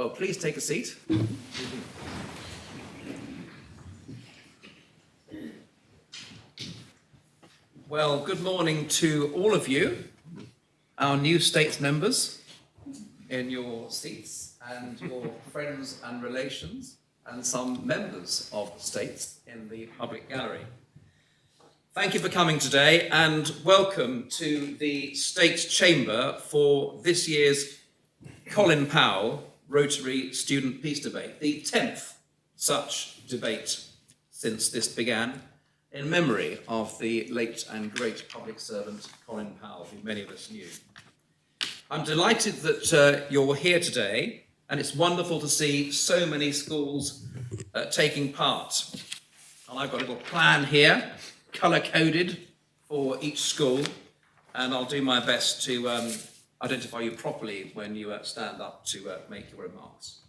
Well, please take a seat. Well, good morning to all of you, our new States members in your seats, and your friends and relations, and some members of the States in the public gallery. Thank you for coming today, and welcome to the States Chamber for this year's Colin Powell Rotary Student Peace Debate, the 10th such debate since this began, in memory of the late and great public servant Colin Powell, who many of us knew. I'm delighted that you're here today, and it's wonderful to see so many schools taking part. And I've got a little plan here, colour-coded for each school, and I'll do my best to identify you properly when you stand up to make your remarks.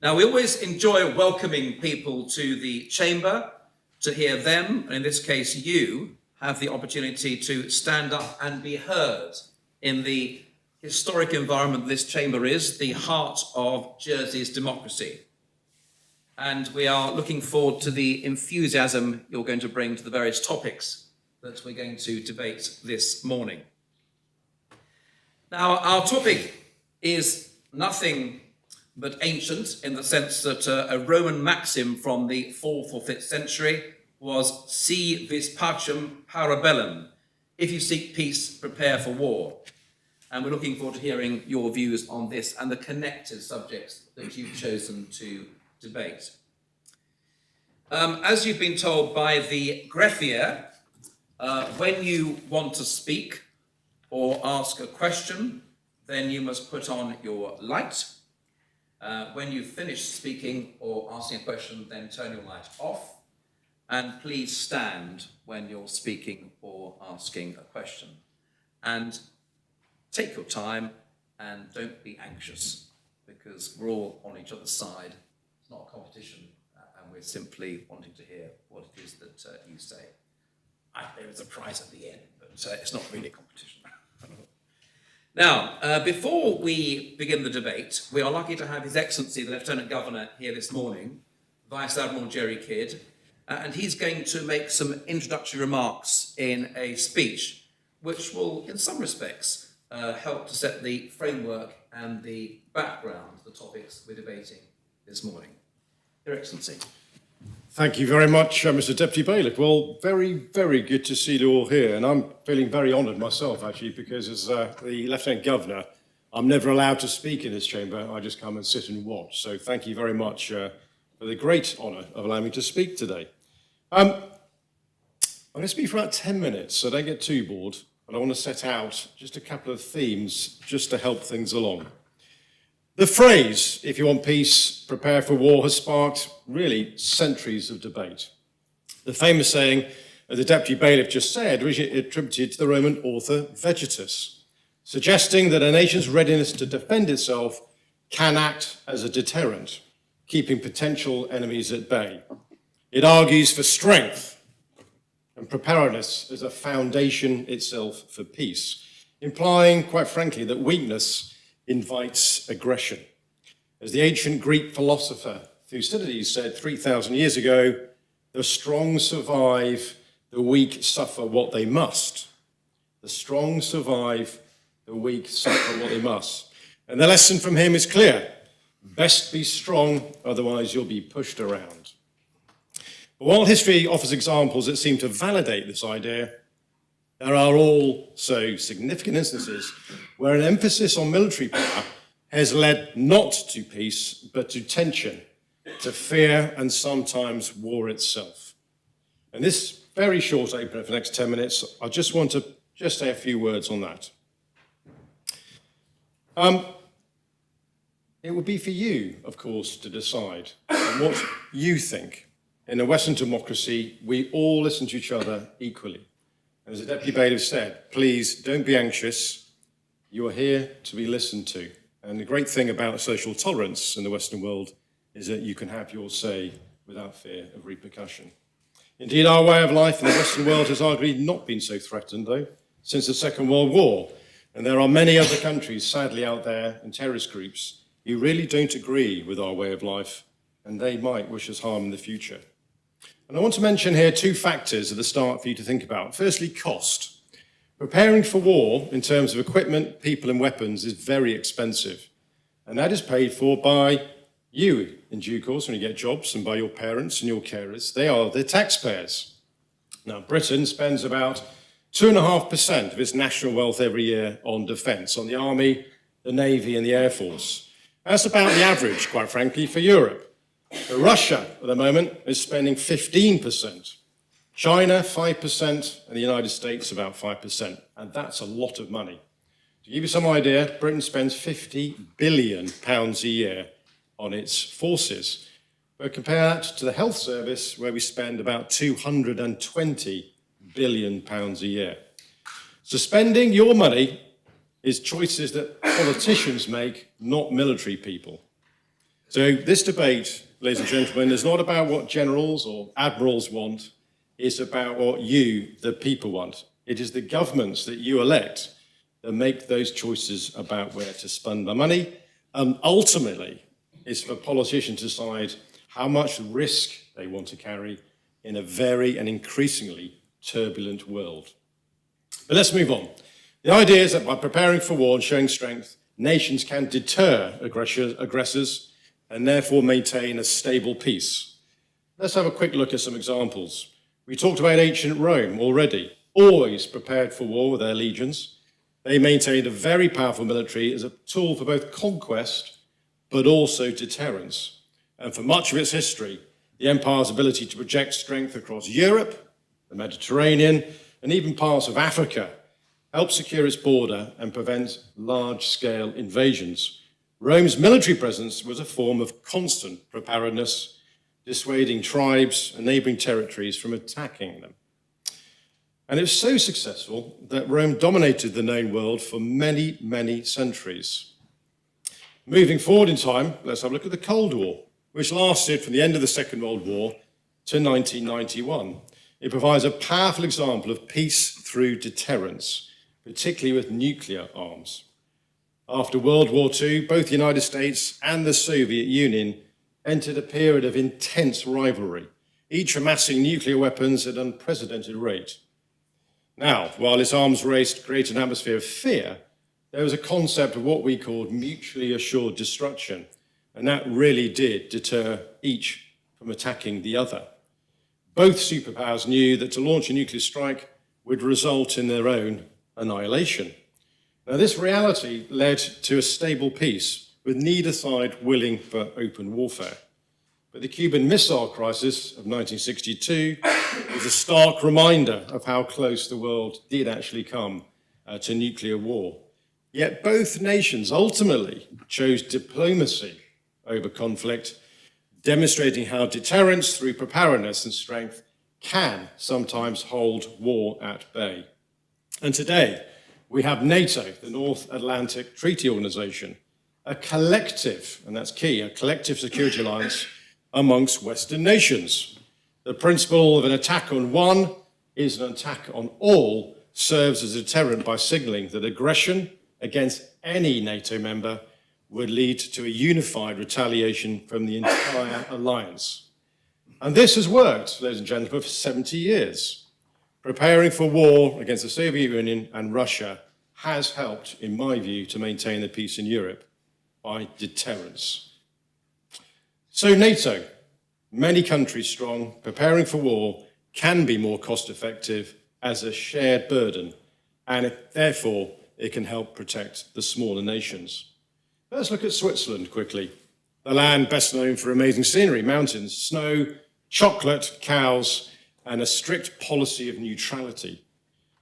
Now, we always enjoy welcoming people to the chamber, to hear them, and in this case you, have the opportunity to stand up and be heard in the historic environment this chamber is, the heart of Jersey's democracy. And we are looking forward to the enthusiasm you're going to bring to the various topics that we're going to debate this morning. Now, our topic is nothing but ancient, in the sense that a Roman maxim from the 4th or 5th century was "Si vis pacem, para bellum." If you seek peace, prepare for war. And we're looking forward to hearing your views on this and the connected subjects that you've chosen to debate. As you've been told by the greffier, when you want to speak or ask a question, then you must put on your light. When you've finished speaking or asking a question, then turn your light off. And please stand when you're speaking or asking a question. And take your time and don't be anxious, because we're all on each other's side. It's not a competition, and we're simply wanting to hear what it is that you say. There is a prize at the end, but it's not really a competition. Now, before we begin the debate, we are lucky to have His Excellency, the Lieutenant Governor, here this morning, Vice Admiral Jerry Kidd, and he's going to make some introductory remarks in a speech, which will, in some respects, help to set the framework and the background to the topics we're debating this morning. Your Excellency. Thank you very much, Mr. Deputy Bailiff. Well, very, very good to see you all here. And I'm feeling very honoured myself, actually, because as the Lieutenant Governor, I'm never allowed to speak in this chamber. I just come and sit and watch. So thank you very much for the great honour of allowing me to speak today. I'm going to speak for about 10 minutes, so don't get too bored. But I want to set out just a couple of themes just to help things along. The phrase, "if you want peace, prepare for war," has sparked really centuries of debate. The famous saying, as the Deputy Bailiff just said, originally attributed to the Roman author Vegetus, suggesting that a nation's readiness to defend itself can act as a deterrent, keeping potential enemies at bay. It argues for strength and preparedness as a foundation itself for peace, implying, quite frankly, that weakness invites aggression. As the ancient Greek philosopher Thucydides said 3,000 years ago, "The strong survive, the weak suffer what they must." The strong survive, the weak suffer what they must. And the lesson from him is clear. Best be strong, otherwise you'll be pushed around. But while history offers examples that seem to validate this idea, there are also significant instances where an emphasis on military power has led not to peace, but to tension, to fear, and sometimes war itself. And this very short opener for the next 10 minutes, I just want to say a few words on that. It would be for you, of course, to decide what you think. In a Western democracy, we all listen to each other equally. As the Deputy Bailiff said, please don't be anxious. You are here to be listened to. And the great thing about social tolerance in the Western world is that you can have your say without fear of repercussion. Indeed, our way of life in the Western world has arguably not been so threatened, though, since the Second World War. And there are many other countries, sadly, out there, and terrorist groups, who really don't agree with our way of life, and they might wish us harm in the future. And I want to mention here two factors at the start for you to think about. Firstly, cost. Preparing for war in terms of equipment, people and weapons is very expensive. And that is paid for by you in due course when you get jobs, and by your parents and your carers. They are the taxpayers. Now, Britain spends about 2.5% of its national wealth every year on defence, on the army, the navy and the air force. That's about the average, quite frankly, for Europe. But Russia, at the moment, is spending 15%. China, 5%, and the United States, about 5%. And that's a lot of money. To give you some idea, Britain spends £50 billion a year on its forces. But compare that to the health service, where we spend about £220 billion a year. So spending your money is choices that politicians make, not military people. So this debate, ladies and gentlemen, is not about what generals or admirals want. It's about what you, the people, want. It is the governments that you elect that make those choices about where to spend their money. And ultimately, it's for politicians to decide how much risk they want to carry in a very and increasingly turbulent world. But let's move on. The idea is that by preparing for war and showing strength, nations can deter aggressors and therefore maintain a stable peace. Let's have a quick look at some examples. We talked about ancient Rome already, always prepared for war with their legions. They maintained a very powerful military as a tool for both conquest, but also deterrence. And for much of its history, the empire's ability to project strength across Europe, the Mediterranean, and even parts of Africa helped secure its border and prevent large-scale invasions. Rome's military presence was a form of constant preparedness, dissuading tribes and neighboring territories from attacking them. And it was so successful that Rome dominated the known world for many, many centuries. Moving forward in time, let's have a look at the Cold War, which lasted from the end of the Second World War to 1991. It provides a powerful example of peace through deterrence, particularly with nuclear arms. After World War II, both the United States and the Soviet Union entered a period of intense rivalry, each amassing nuclear weapons at an unprecedented rate. Now, while this arms race created an atmosphere of fear, there was a concept of what we called mutually assured destruction, and that really did deter each from attacking the other. Both superpowers knew that to launch a nuclear strike would result in their own annihilation. Now, this reality led to a stable peace, with neither side willing for open warfare. But the Cuban Missile Crisis of 1962 was a stark reminder of how close the world did actually come to nuclear war. Yet both nations ultimately chose diplomacy over conflict, demonstrating how deterrence through preparedness and strength can sometimes hold war at bay. And today, we have NATO, the North Atlantic Treaty Organization, a collective, and that's key, a collective security alliance amongst Western nations. The principle of an attack on one is an attack on all serves as a deterrent by signaling that aggression against any NATO member would lead to a unified retaliation from the entire alliance. And this has worked, ladies and gentlemen, for 70 years. Preparing for war against the Soviet Union and Russia has helped, in my view, to maintain the peace in Europe by deterrence. So NATO, many countries strong, preparing for war can be more cost-effective as a shared burden, and therefore it can help protect the smaller nations. Let's look at Switzerland quickly, the land best known for amazing scenery, mountains, snow, chocolate, cows, and a strict policy of neutrality.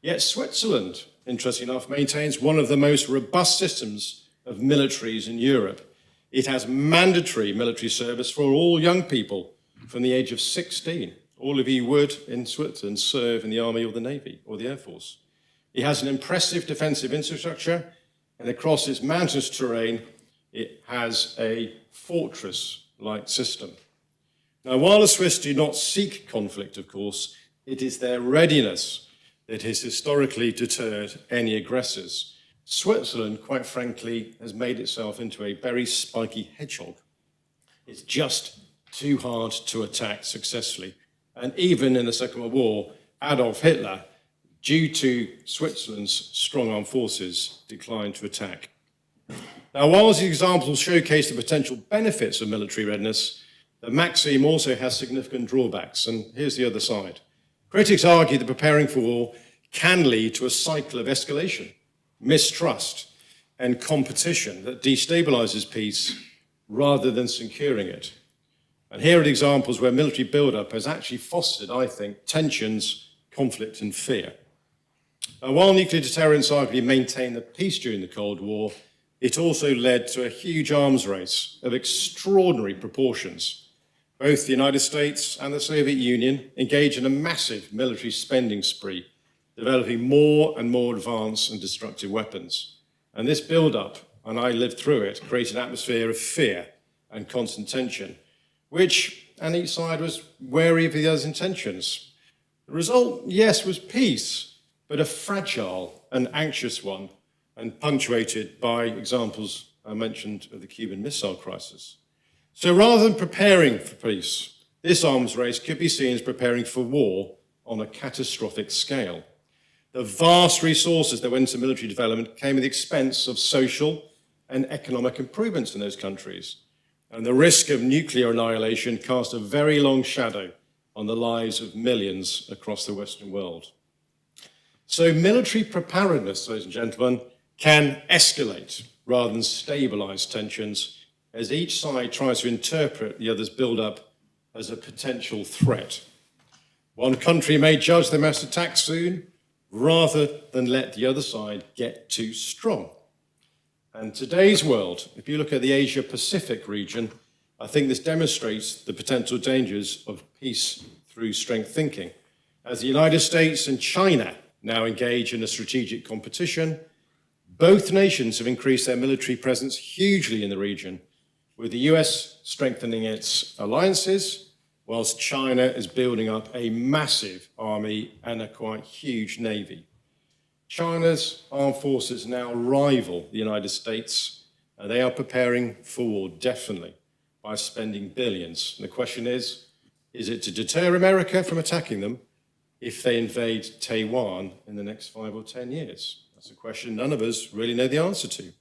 Yet Switzerland, interesting enough, maintains one of the most robust systems of militaries in Europe. It has mandatory military service for all young people from the age of 16. All of you would, in Switzerland, serve in the army or the navy or the air force. It has an impressive defensive infrastructure, and across its mountainous terrain, it has a fortress-like system. Now, while the Swiss do not seek conflict, of course, it is their readiness that has historically deterred any aggressors. Switzerland, quite frankly, has made itself into a very spiky hedgehog. It's just too hard to attack successfully. And even in the Second World War, Adolf Hitler, due to Switzerland's strong armed forces, declined to attack. Now, while these examples showcase the potential benefits of military readiness, the maxim also has significant drawbacks, and here's the other side. Critics argue that preparing for war can lead to a cycle of escalation, mistrust, and competition that destabilizes peace rather than securing it. And here are examples where military buildup has actually fostered, I think, tensions, conflict, and fear. Now, while nuclear deterrence arguably maintained the peace during the Cold War, it also led to a huge arms race of extraordinary proportions. Both the United States and the Soviet Union engaged in a massive military spending spree, developing more and more advanced and destructive weapons. And this build-up, and I lived through it, created an atmosphere of fear and constant tension, which, and each side was wary of the other's intentions. The result, yes, was peace, but a fragile and anxious one, and punctuated by examples I mentioned of the Cuban Missile Crisis. So rather than preparing for peace, this arms race could be seen as preparing for war on a catastrophic scale. The vast resources that went into military development came at the expense of social and economic improvements in those countries. And the risk of nuclear annihilation cast a very long shadow on the lives of millions across the Western world. So military preparedness, ladies and gentlemen, can escalate rather than stabilize tensions as each side tries to interpret the other's build-up as a potential threat. One country may judge they must attack soon rather than let the other side get too strong. And today's world, if you look at the Asia-Pacific region, I think this demonstrates the potential dangers of peace through strength thinking. As the United States and China now engage in a strategic competition, both nations have increased their military presence hugely in the region, with the US strengthening its alliances, whilst China is building up a massive army and a quite huge navy. China's armed forces now rival the United States, and they are preparing for war, definitely, by spending billions. And the question is it to deter America from attacking them if they invade Taiwan in the next 5 or 10 years? That's a question none of us really know the answer to.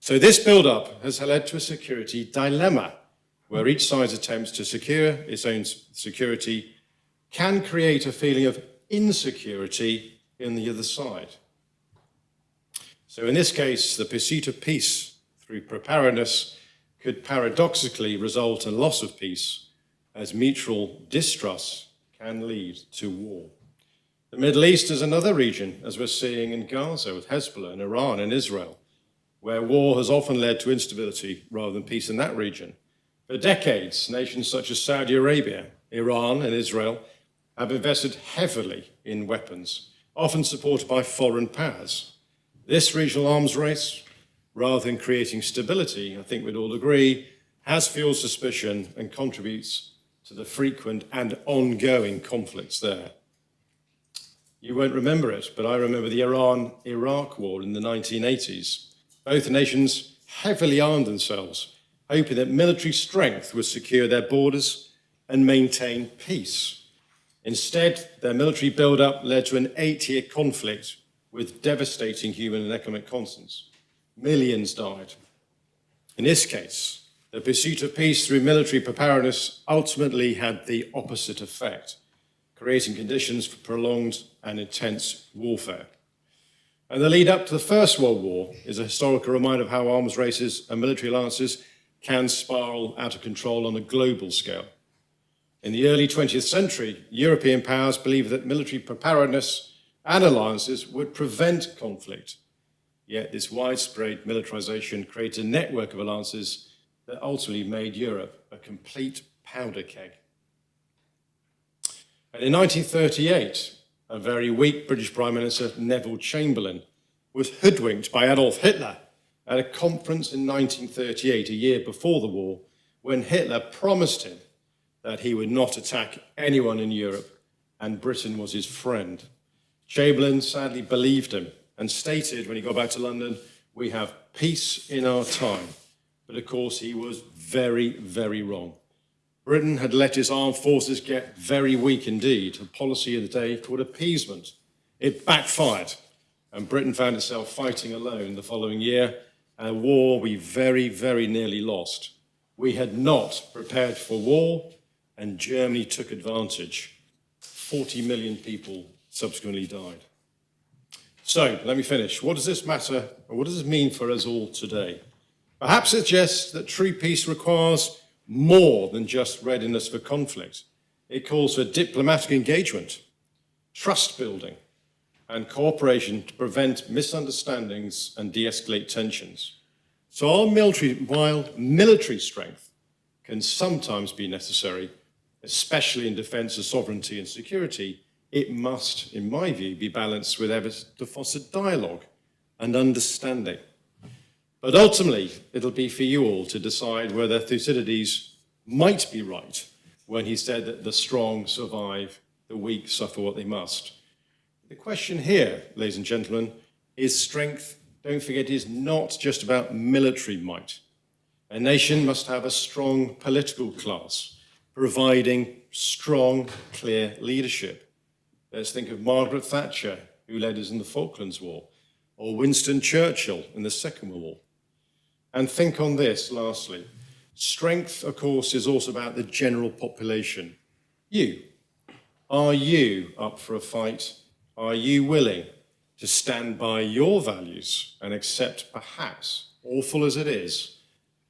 So this build-up has led to a security dilemma, where each side's attempts to secure its own security can create a feeling of insecurity in the other side. So in this case, the pursuit of peace through preparedness could paradoxically result in loss of peace, as mutual distrust can lead to war. The Middle East is another region, as we're seeing in Gaza with Hezbollah and Iran and Israel, where war has often led to instability rather than peace in that region. For decades, nations such as Saudi Arabia, Iran, and Israel have invested heavily in weapons, often supported by foreign powers. This regional arms race, rather than creating stability, I think we'd all agree, has fueled suspicion and contributes to the frequent and ongoing conflicts there. You won't remember it, but I remember the Iran-Iraq war in the 1980s. Both nations heavily armed themselves, hoping that military strength would secure their borders and maintain peace. Instead, their military build-up led to an 8-year conflict with devastating human and economic consequences. Millions died. In this case, the pursuit of peace through military preparedness ultimately had the opposite effect, creating conditions for prolonged and intense warfare. And the lead up to the First World War is a historical reminder of how arms races and military alliances can spiral out of control on a global scale. In the early 20th century, European powers believed that military preparedness and alliances would prevent conflict. Yet this widespread militarization created a network of alliances that ultimately made Europe a complete powder keg. And in 1938, a very weak British Prime Minister, Neville Chamberlain, was hoodwinked by Adolf Hitler at a conference in 1938, a year before the war, when Hitler promised him that he would not attack anyone in Europe and Britain was his friend. Chamberlain sadly believed him and stated when he got back to London, "We have peace in our time." But of course, he was very, very wrong. Britain had let its armed forces get very weak indeed, a policy of the day called appeasement. It backfired, and Britain found itself fighting alone the following year, a war we very, very nearly lost. We had not prepared for war, and Germany took advantage. 40 million people subsequently died. So, let me finish. What does this matter, or what does this mean for us all today? Perhaps it suggests that true peace requires more than just readiness for conflict. It calls for diplomatic engagement, trust building, and cooperation to prevent misunderstandings and de-escalate tensions. So while military strength can sometimes be necessary, especially in defence of sovereignty and security, it must, in my view, be balanced with efforts to foster dialogue and understanding. But ultimately, it'll be for you all to decide whether Thucydides might be right when he said that the strong survive, the weak suffer what they must. The question here, ladies and gentlemen, is strength, don't forget, is not just about military might. A nation must have a strong political class, providing strong, clear leadership. Let's think of Margaret Thatcher, who led us in the Falklands War, or Winston Churchill in the Second World War. And think on this, lastly. Strength, of course, is also about the general population. You. Are you up for a fight? Are you willing to stand by your values and accept, perhaps, awful as it is,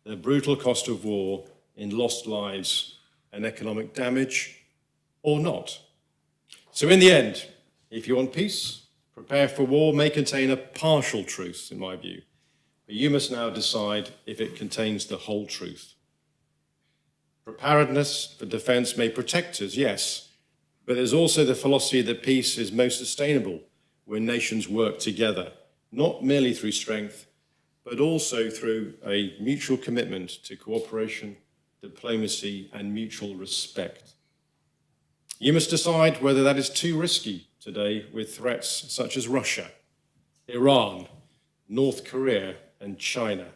the brutal cost of war in lost lives and economic damage, or not? So in the end, if you want peace, prepare for war may contain a partial truth, in my view. But you must now decide if it contains the whole truth. Preparedness for defense may protect us, yes, but there's also the philosophy that peace is most sustainable when nations work together, not merely through strength, but also through a mutual commitment to cooperation, diplomacy, and mutual respect. You must decide whether that is too risky today with threats such as Russia, Iran, North Korea, and China,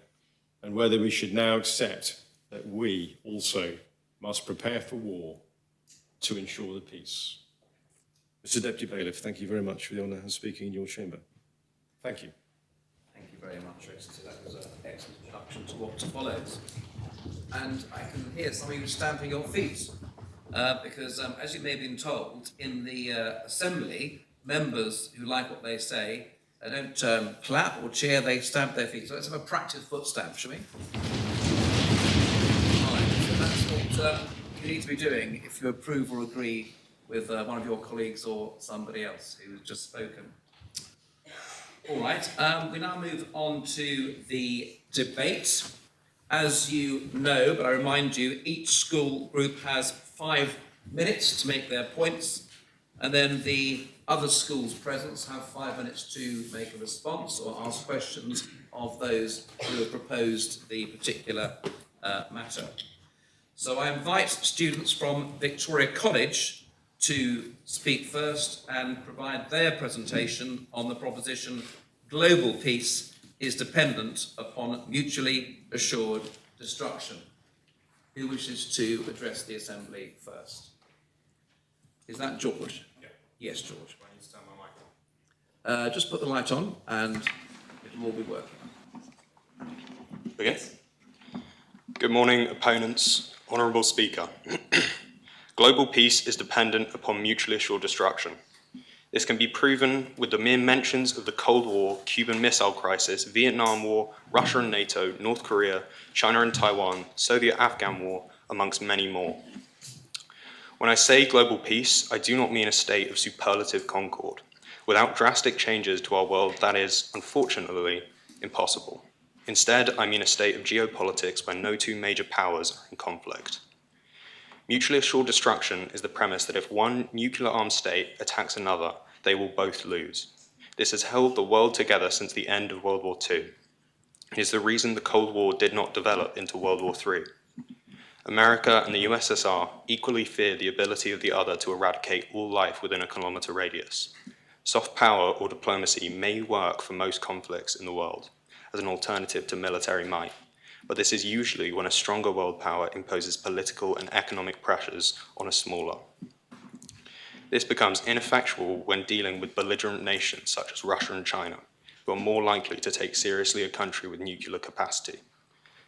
and whether we should now accept that we also must prepare for war to ensure the peace. Mr. Deputy Bailiff, thank you very much for the honour of speaking in your chamber. Thank you. Thank you very much, Excellency. That was an excellent introduction to what follows. And I can hear some of you stamping your feet, because as you may have been told, in the Assembly, members who like what they say, they don't clap or cheer, they stamp their feet. So let's have a practice foot stamp, shall we? Right, so that's what you need to be doing if you approve or agree with one of your colleagues or somebody else who's just spoken. All right, we now move on to the debate. As you know, but I remind you, each school group has 5 minutes to make their points, and then the other schools present have 5 minutes to make a response or ask questions of those who have proposed the particular matter. So I invite students from Victoria College to speak first and provide their presentation on the proposition global peace is dependent upon mutually assured destruction. Who wishes to address the Assembly first? Is that George? Yeah. Yes, George. I need to turn my mic on. Just put the light on and it'll all be working. Okay. Good morning, opponents. Honourable Speaker. Global peace is dependent upon mutually assured destruction. This can be proven with the mere mentions of the Cold War, Cuban Missile Crisis, Vietnam War, Russia and NATO, North Korea, China and Taiwan, Soviet-Afghan War, amongst many more. When I say global peace, I do not mean a state of superlative concord. Without drastic changes to our world, that is, unfortunately, impossible. Instead, I mean a state of geopolitics where no two major powers are in conflict. Mutually assured destruction is the premise that if one nuclear-armed state attacks another, they will both lose. This has held the world together since the end of World War II. It is the reason the Cold War did not develop into World War III. America and the USSR equally fear the ability of the other to eradicate all life within a kilometre radius. Soft power or diplomacy may work for most conflicts in the world as an alternative to military might, but this is usually when a stronger world power imposes political and economic pressures on a smaller. This becomes ineffectual when dealing with belligerent nations such as Russia and China, who are more likely to take seriously a country with nuclear capacity.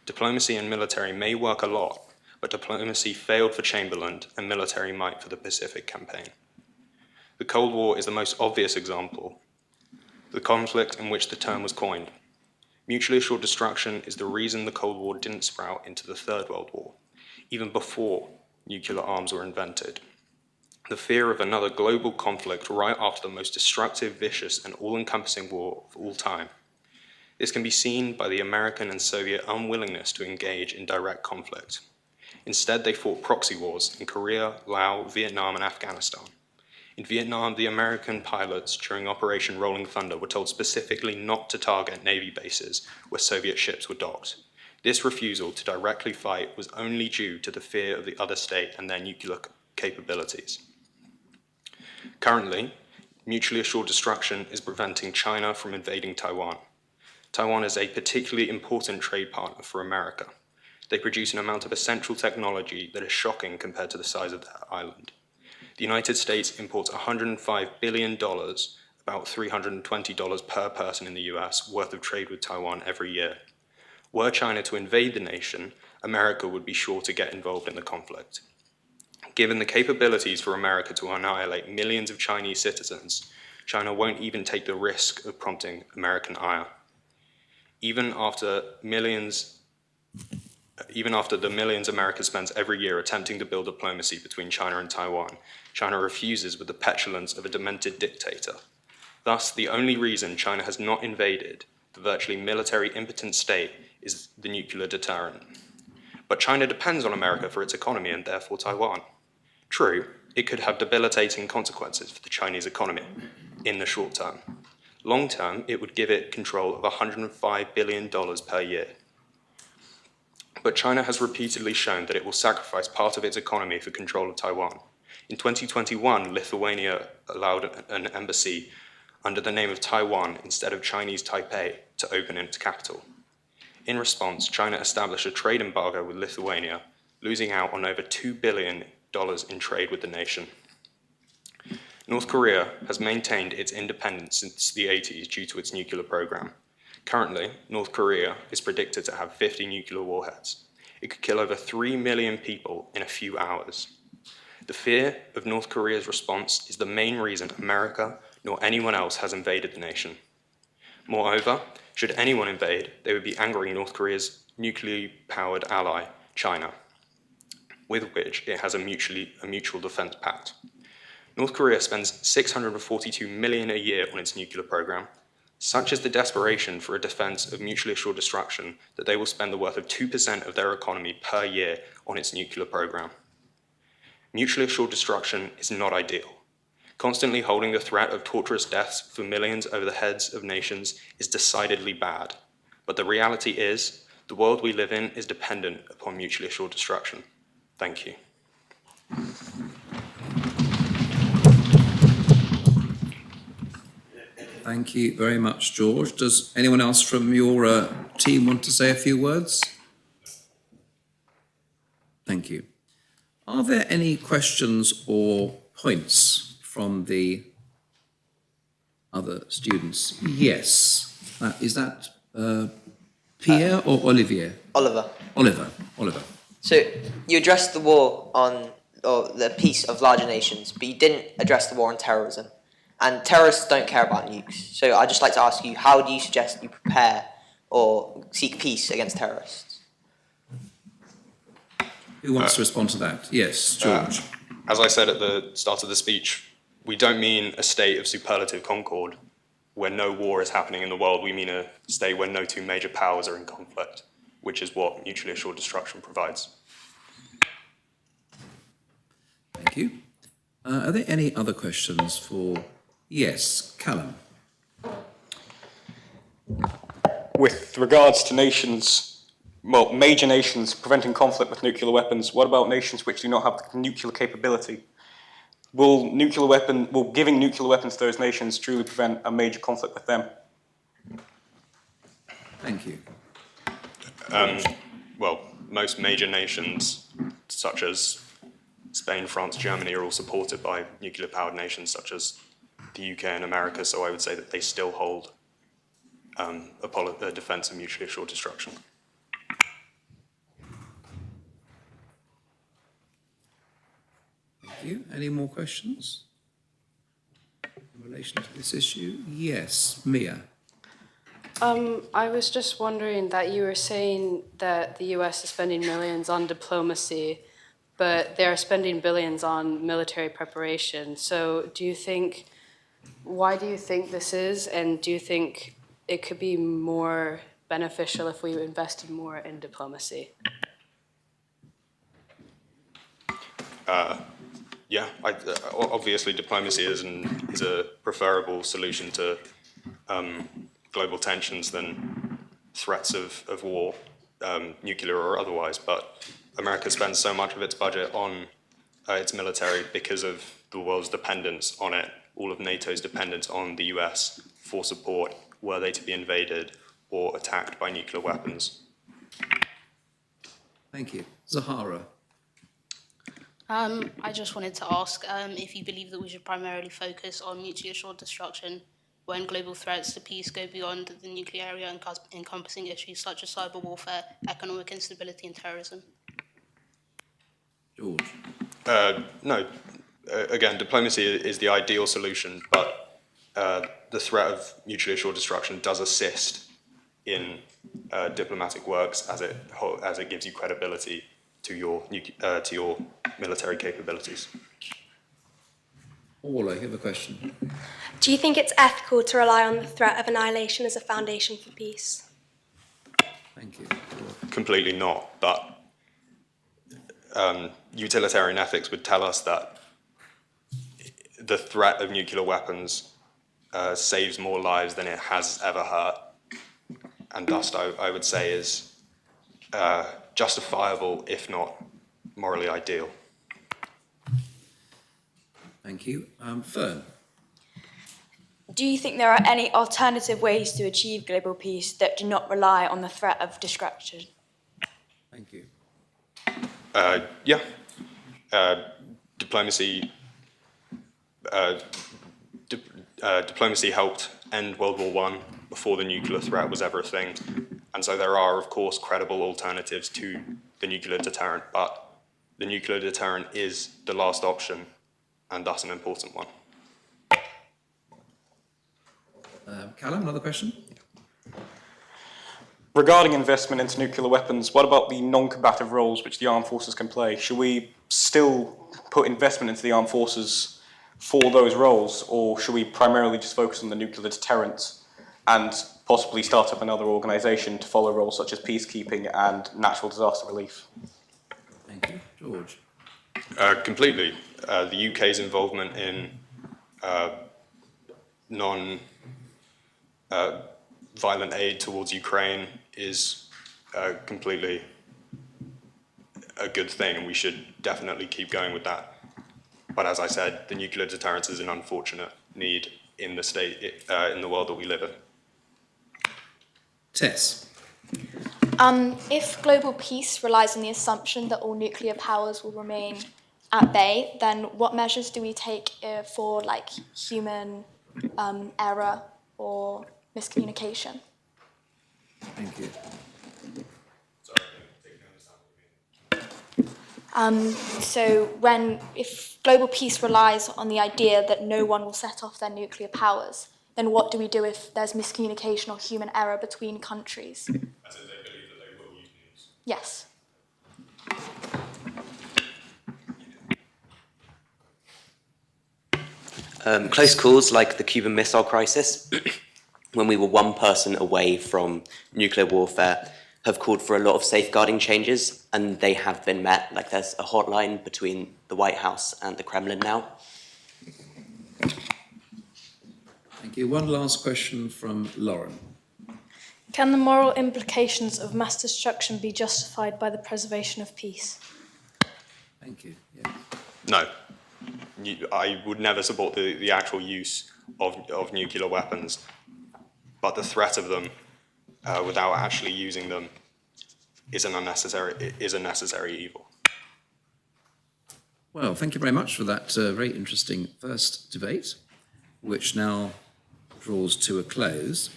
Diplomacy and military may work a lot, but diplomacy failed for Chamberlain and military might for the Pacific Campaign. The Cold War is the most obvious example, the conflict in which the term was coined. Mutually assured destruction is the reason the Cold War didn't sprout into the Third World War, even before nuclear arms were invented. The fear of another global conflict right after the most destructive, vicious, and all-encompassing war of all time. This can be seen by the American and Soviet unwillingness to engage in direct conflict. Instead, they fought proxy wars in Korea, Laos, Vietnam, and Afghanistan. In Vietnam, the American pilots during Operation Rolling Thunder were told specifically not to target Navy bases where Soviet ships were docked. This refusal to directly fight was only due to the fear of the other state and their nuclear capabilities. Currently, mutually assured destruction is preventing China from invading Taiwan. Taiwan is a particularly important trade partner for America. They produce an amount of essential technology that is shocking compared to the size of their island. The United States imports $105 billion, about $320 per person in the US, worth of trade with Taiwan every year. Were China to invade the nation, America would be sure to get involved in the conflict. Given the capabilities for America to annihilate millions of Chinese citizens, China won't even take the risk of prompting American ire. Even after the millions America spends every year attempting to build diplomacy between China and Taiwan, China refuses with the petulance of a demented dictator. Thus, the only reason China has not invaded the virtually military impotent state is the nuclear deterrent. But China depends on America for its economy and therefore Taiwan. True, it could have debilitating consequences for the Chinese economy in the short term. Long term, it would give it control of $105 billion per year. But China has repeatedly shown that it will sacrifice part of its economy for control of Taiwan. In 2021, Lithuania allowed an embassy under the name of Taiwan instead of Chinese Taipei to open in its capital. In response, China established a trade embargo with Lithuania, losing out on over $2 billion in trade with the nation. North Korea has maintained its independence since the 80s due to its nuclear program. Currently, North Korea is predicted to have 50 nuclear warheads. It could kill over 3 million people in a few hours. The fear of North Korea's response is the main reason America nor anyone else has invaded the nation. Moreover, should anyone invade, they would be angering North Korea's nuclearly powered ally, China, with which it has a mutual defense pact. North Korea spends $642 million a year on its nuclear program. Such is the desperation for a defense of mutually assured destruction that they will spend the worth of 2% of their economy per year on its nuclear program. Mutually assured destruction is not ideal. Constantly holding the threat of torturous deaths for millions over the heads of nations is decidedly bad. But the reality is, the world we live in is dependent upon mutually assured destruction. Thank you. Thank you very much, George. Does anyone else from your team want to say a few words? Thank you. Are there any questions or points from the other students? Yes. Is that Pierre or Olivier? Oliver. Oliver. So you addressed the war on, or the peace of larger nations, but you didn't address the war on terrorism. And terrorists don't care about nukes. So I'd just like to ask you, how do you suggest you prepare or seek peace against terrorists? Who wants to respond to that? Yes, George. As I said at the start of the speech, we don't mean a state of superlative concord where no war is happening in the world. We mean a state where no two major powers are in conflict, which is what mutually assured destruction provides. Thank you. Are there any other questions for... Yes, Callum. With regards to nations, well, major nations preventing conflict with nuclear weapons, what about nations which do not have the nuclear capability? will giving nuclear weapons to those nations truly prevent a major conflict with them? Thank you. Well, most major nations, such as Spain, France, Germany, are all supported by nuclear-powered nations such as the UK and America, so I would say that they still hold a defence of mutually assured destruction. Thank you. Any more questions in relation to this issue? Yes, Mia. I was just wondering that you were saying that the US is spending millions on diplomacy, but they're spending billions on military preparation. So why do you think this is? And do you think it could be more beneficial if we invested more in diplomacy? Yeah, obviously diplomacy is a preferable solution to global tensions than threats of war, nuclear or otherwise, but America spends so much of its budget on its military because of the world's dependence on it, all of NATO's dependence on the US for support were they to be invaded or attacked by nuclear weapons. Thank you. Zahara. I just wanted to ask if you believe that we should primarily focus on mutually assured destruction when global threats to peace go beyond the nuclear area, encompassing issues such as cyber warfare, economic instability and terrorism. George. No, again, diplomacy is the ideal solution, but the threat of mutually assured destruction does assist in diplomatic works as it gives you credibility to your military capabilities. Orla, you have a question. Do you think it's ethical to rely on the threat of annihilation as a foundation for peace? Thank you. Completely not, but utilitarian ethics would tell us that the threat of nuclear weapons saves more lives than it has ever hurt, and thus I would say is justifiable, if not morally ideal. Thank you. Fern. Do you think there are any alternative ways to achieve global peace that do not rely on the threat of destruction? Thank you. Yeah. Diplomacy helped end World War I before the nuclear threat was ever a thing. And so there are, of course, credible alternatives to the nuclear deterrent, but the nuclear deterrent is the last option and thus an important one. Callum, another question? Regarding investment into nuclear weapons, what about the non-combative roles which the armed forces can play? Should we still put investment into the armed forces for those roles, or should we primarily just focus on the nuclear deterrent and possibly start up another organisation to follow roles such as peacekeeping and natural disaster relief? Thank you. George. Completely. The UK's involvement in non-violent aid towards Ukraine is completely a good thing, and we should definitely keep going with that. But as I said, the nuclear deterrence is an unfortunate need in the world that we live in. Tess. If global peace relies on the assumption that all nuclear powers will remain at bay, then what measures do we take for human error or miscommunication? Thank you. So if global peace relies on the idea that no one will set off their nuclear powers, then what do we do if there's miscommunication or human error between countries? As in they believe that they will use nukes? Yes. Close calls like the Cuban Missile Crisis, when we were one person away from nuclear warfare, have called for a lot of safeguarding changes, and they have been met. Like there's a hotline between the White House and the Kremlin now. Thank you. One last question from Lauren. Can the moral implications of mass destruction be justified by the preservation of peace? Thank you. Yeah. No. I would never support the actual use of nuclear weapons, but the threat of them without actually using them is a necessary evil. Well, thank you very much for that very interesting first debate, which now draws to a close.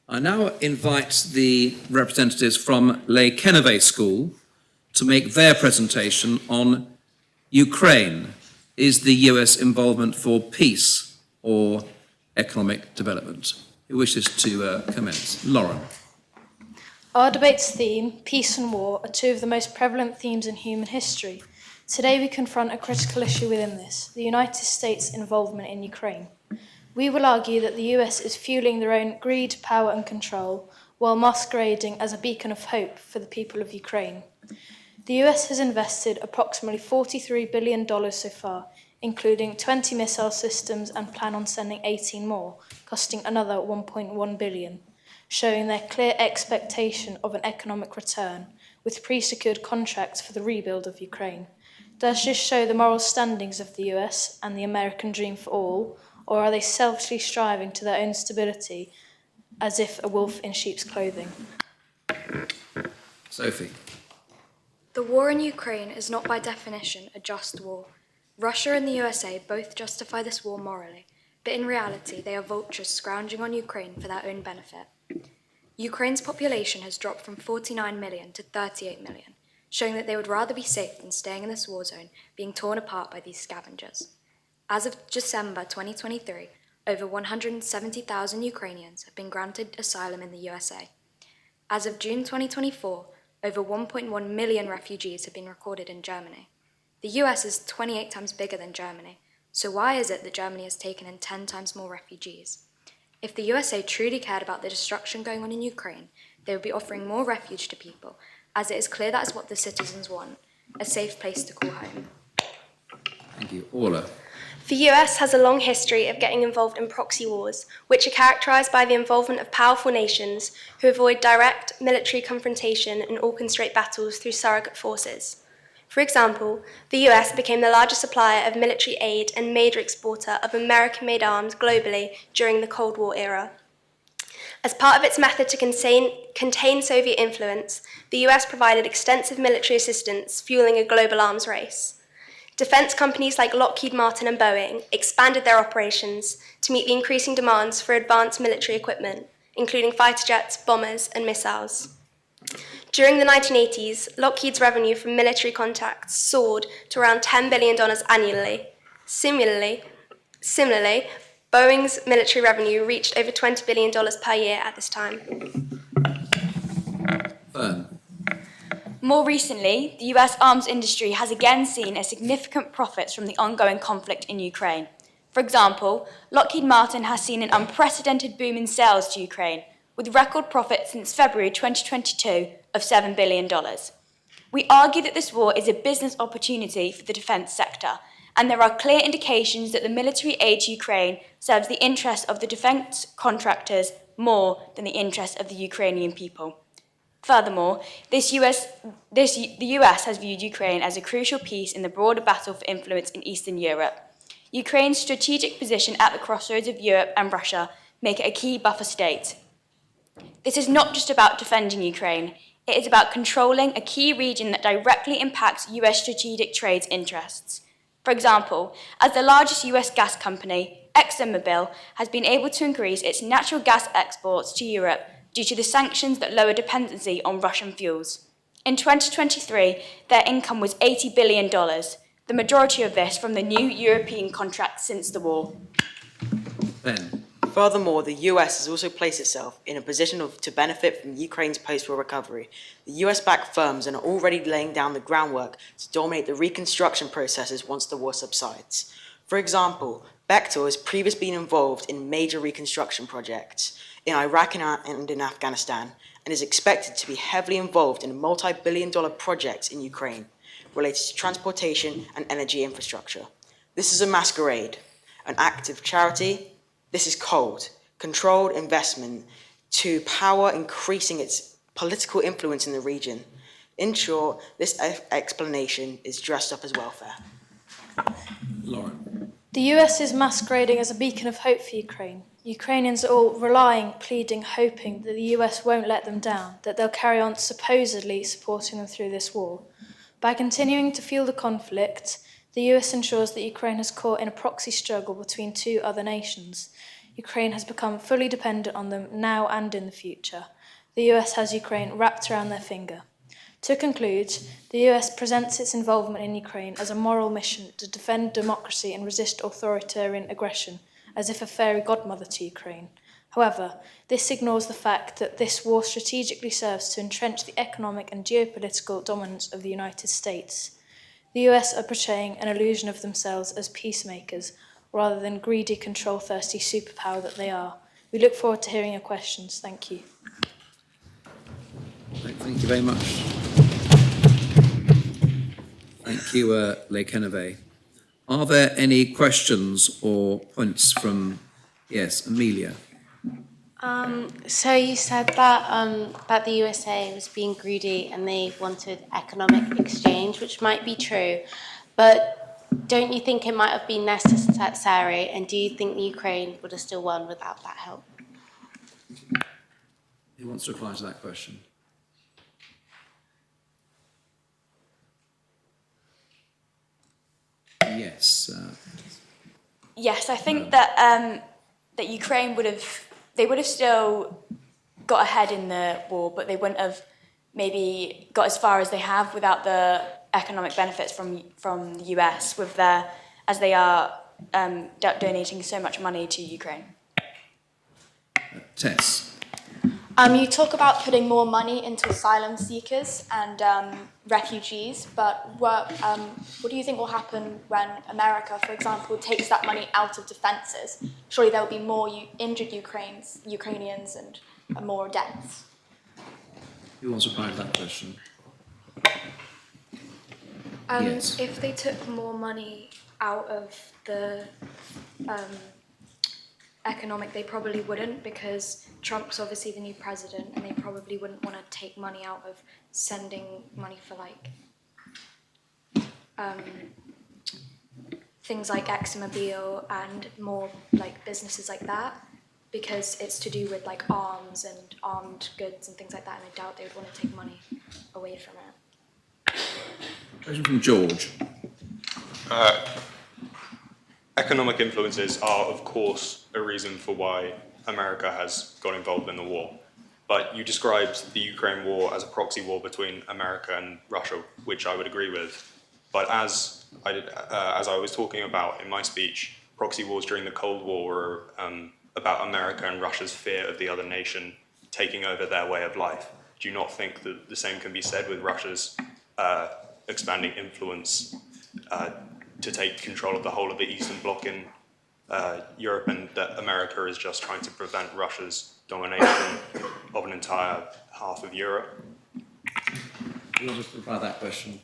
I now invite the representatives from Les Kennevet School to make their presentation on Ukraine. Is the US involvement for peace or economic development? Who wishes to commence? Lauren. Our debate's theme, peace and war, are two of the most prevalent themes in human history. Today we confront a critical issue within this, the United States' involvement in Ukraine. We will argue that the US is fueling their own greed, power and control, while masquerading as a beacon of hope for the people of Ukraine. The US has invested approximately $43 billion so far, including 20 missile systems and plan on sending 18 more, costing another $1.1 billion, showing their clear expectation of an economic return, with pre-secured contracts for the rebuild of Ukraine. Does this show the moral standings of the US and the American dream for all, or are they selfishly striving to their own stability as if a wolf in sheep's clothing? Sophie. The war in Ukraine is not by definition a just war. Russia and the USA both justify this war morally, but in reality they are vultures scrounging on Ukraine for their own benefit. Ukraine's population has dropped from 49 million to 38 million, showing that they would rather be safe than staying in this war zone, being torn apart by these scavengers. As of December 2023, over 170,000 Ukrainians have been granted asylum in the USA. As of June 2024, over 1.1 million refugees have been recorded in Germany. The US is 28 times bigger than Germany, so why is it that Germany has taken in 10 times more refugees? If the USA truly cared about the destruction going on in Ukraine, they would be offering more refuge to people, as it is clear that is what the citizens want, a safe place to call home. Thank you. Orla. The US has a long history of getting involved in proxy wars, which are characterised by the involvement of powerful nations who avoid direct military confrontation and orchestrate battles through surrogate forces. For example, the US became the largest supplier of military aid and major exporter of American-made arms globally during the Cold War era. As part of its method to contain Soviet influence, the US provided extensive military assistance, fueling a global arms race. Defence companies like Lockheed Martin and Boeing expanded their operations to meet the increasing demands for advanced military equipment, including fighter jets, bombers, and missiles. During the 1980s, Lockheed's revenue from military contracts soared to around $10 billion annually. Similarly, Boeing's military revenue reached over $20 billion per year at this time. Fern. More recently, the US arms industry has again seen a significant profits from the ongoing conflict in Ukraine. For example, Lockheed Martin has seen an unprecedented boom in sales to Ukraine, with record profits since February 2022 of $7 billion. We argue that this war is a business opportunity for the defence sector, and there are clear indications that the military aid to Ukraine serves the interests of the defence contractors more than the interests of the Ukrainian people. Furthermore, the US has viewed Ukraine as a crucial piece in the broader battle for influence in Eastern Europe. Ukraine's strategic position at the crossroads of Europe and Russia make it a key buffer state. This is not just about defending Ukraine, it is about controlling a key region that directly impacts US strategic trade interests. For example, as the largest US gas company, ExxonMobil has been able to increase its natural gas exports to Europe due to the sanctions that lower dependency on Russian fuels. In 2023, their income was $80 billion, the majority of this from the new European contracts since the war. Ben. Furthermore, the US has also placed itself in a position to benefit from Ukraine's post-war recovery. The US-backed firms are already laying down the groundwork to dominate the reconstruction processes once the war subsides. For example, Bechtel has previously been involved in major reconstruction projects in Iraq and in Afghanistan, and is expected to be heavily involved in multi-billion-dollar projects in Ukraine related to transportation and energy infrastructure. This is a masquerade, an act of charity. This is cold, controlled investment to power increasing its political influence in the region. In short, this explanation is dressed up as welfare. Lauren. The US is masquerading as a beacon of hope for Ukraine. Ukrainians are all relying, pleading, hoping that the US won't let them down, that they'll carry on supposedly supporting them through this war. By continuing to fuel the conflict, the US ensures that Ukraine is caught in a proxy struggle between two other nations. Ukraine has become fully dependent on them now and in the future. The US has Ukraine wrapped around their finger. To conclude, the US presents its involvement in Ukraine as a moral mission to defend democracy and resist authoritarian aggression, as if a fairy godmother to Ukraine. However, this ignores the fact that this war strategically serves to entrench the economic and geopolitical dominance of the United States. The US are portraying an illusion of themselves as peacemakers, rather than greedy, control-thirsty superpower that they are. We look forward to hearing your questions. Thank you. Thank you very much. Thank you, Leigh-Kenneveigh. Are there any questions or points from, yes, Amelia? So you said that the USA was being greedy and they wanted economic exchange, which might be true, but don't you think it might have been necessary, and do you think the Ukraine would have still won without that help? Who wants to reply to that question? Yes. Yes, I think that that Ukraine would have still got ahead in the war, but they wouldn't have maybe got as far as they have without the economic benefits from the US with their, as they are donating so much money to Ukraine. Tess. You talk about putting more money into asylum seekers and refugees, but what do you think will happen when America, for example, takes that money out of defences? Surely there will be more injured Ukrainians and more deaths. Who wants to reply to that question? Yes. If they took more money out of the economic, they probably wouldn't, because Trump's obviously the new president and they probably wouldn't want to take money out of sending money for like things like ExxonMobil and more like businesses like that, because it's to do with like arms and armed goods and things like that, and I doubt they would want to take money away from it. Question from George. Economic influences are, of course, a reason for why America has got involved in the war. But you described the Ukraine war as a proxy war between America and Russia, which I would agree with. But as I was talking about in my speech, proxy wars during the Cold War were about America and Russia's fear of the other nation taking over their way of life. Do you not think that the same can be said with Russia's expanding influence to take control of the whole of the Eastern Bloc in Europe, and that America is just trying to prevent Russia's domination of an entire half of Europe? You want to reply to that question?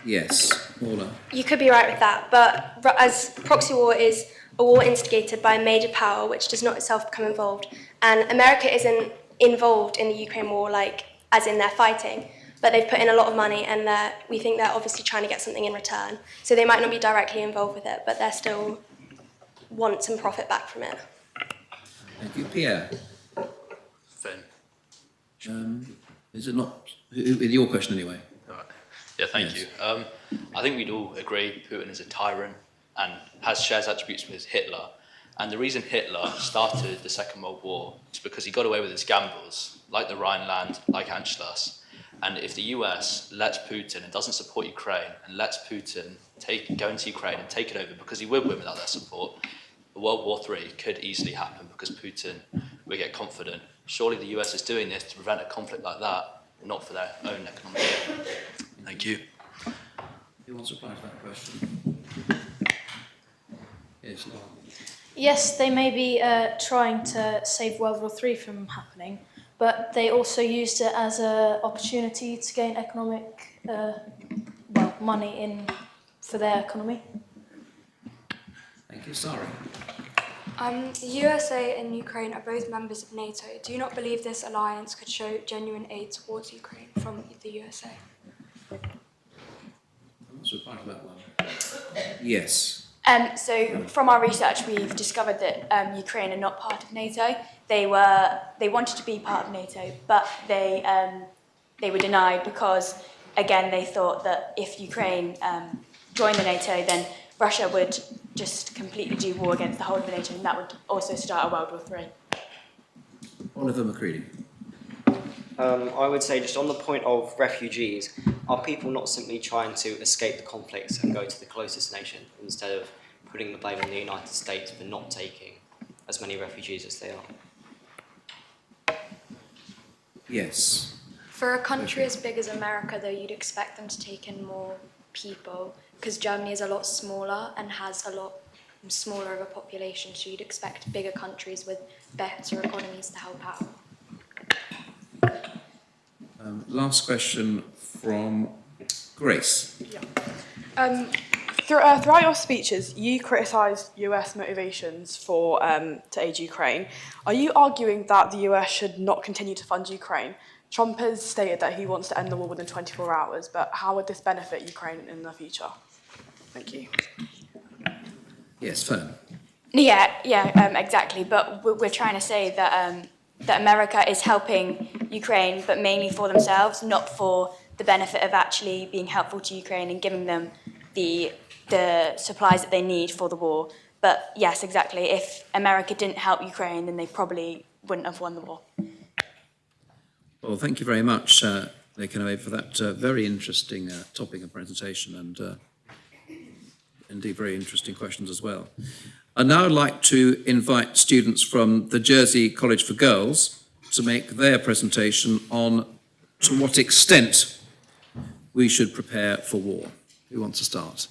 Yes, Paula. You could be right with that, but as proxy war is a war instigated by a major power which does not itself become involved, and America isn't involved in the Ukraine war like as in they're fighting, but they've put in a lot of money, and we think they're obviously trying to get something in return. So they might not be directly involved with it, but they still want some profit back from it. Thank you. Pierre. Finn. Is it not your question anyway? Right. Yeah, thank you. I think we'd all agree Putin is a tyrant and shares attributes with Hitler. And the reason Hitler started the Second World War is because he got away with his gambles, like the Rhineland, like Anschluss. And if the US lets Putin and doesn't support Ukraine and lets Putin go into Ukraine and take it over, because he would win without their support, World War III could easily happen because Putin would get confident. Surely the US is doing this to prevent a conflict like that, not for their own economic gain. Thank you. Who wants to reply to that question? Yes, Laura. Yes, they may be trying to save World War III from happening, but they also used it as an opportunity to gain economic, money for their economy. Thank you, Sari. The USA and Ukraine are both members of NATO. Do you not believe this alliance could show genuine aid towards Ukraine from the USA? wants to reply to that one? Yes. So from our research, we've discovered that Ukraine are not part of NATO. They wanted to be part of NATO, but they were denied because, again, they thought that if Ukraine joined the NATO, then Russia would just completely do war against the whole of the NATO, and that would also start a World War III. Oliver MacRae. I would say, just on the point of refugees, are people not simply trying to escape the conflicts and go to the closest nation instead of putting the blame on the United States for not taking as many refugees as they are? Yes. For a country as big as America, though, you'd expect them to take in more people, because Germany is a lot smaller and has a lot smaller of a population, so you'd expect bigger countries with better economies to help out. Last question from Grace. Throughout your speeches, you criticised US motivations to aid Ukraine. Are you arguing that the US should not continue to fund Ukraine? Trump has stated that he wants to end the war within 24 hours, but how would this benefit Ukraine in the future? Thank you. Yes, Fern. Yeah, exactly. But we're trying to say that that America is helping Ukraine, but mainly for themselves, not for the benefit of actually being helpful to Ukraine and giving them the supplies that they need for the war. But yes, exactly. If America didn't help Ukraine, then they probably wouldn't have won the war. Well, thank you very much, Lekanove, for that very interesting topic and presentation, and indeed very interesting questions as well. I'd now like to invite students from the Jersey College for Girls to make their presentation on to what extent we should prepare for war. Who wants to start?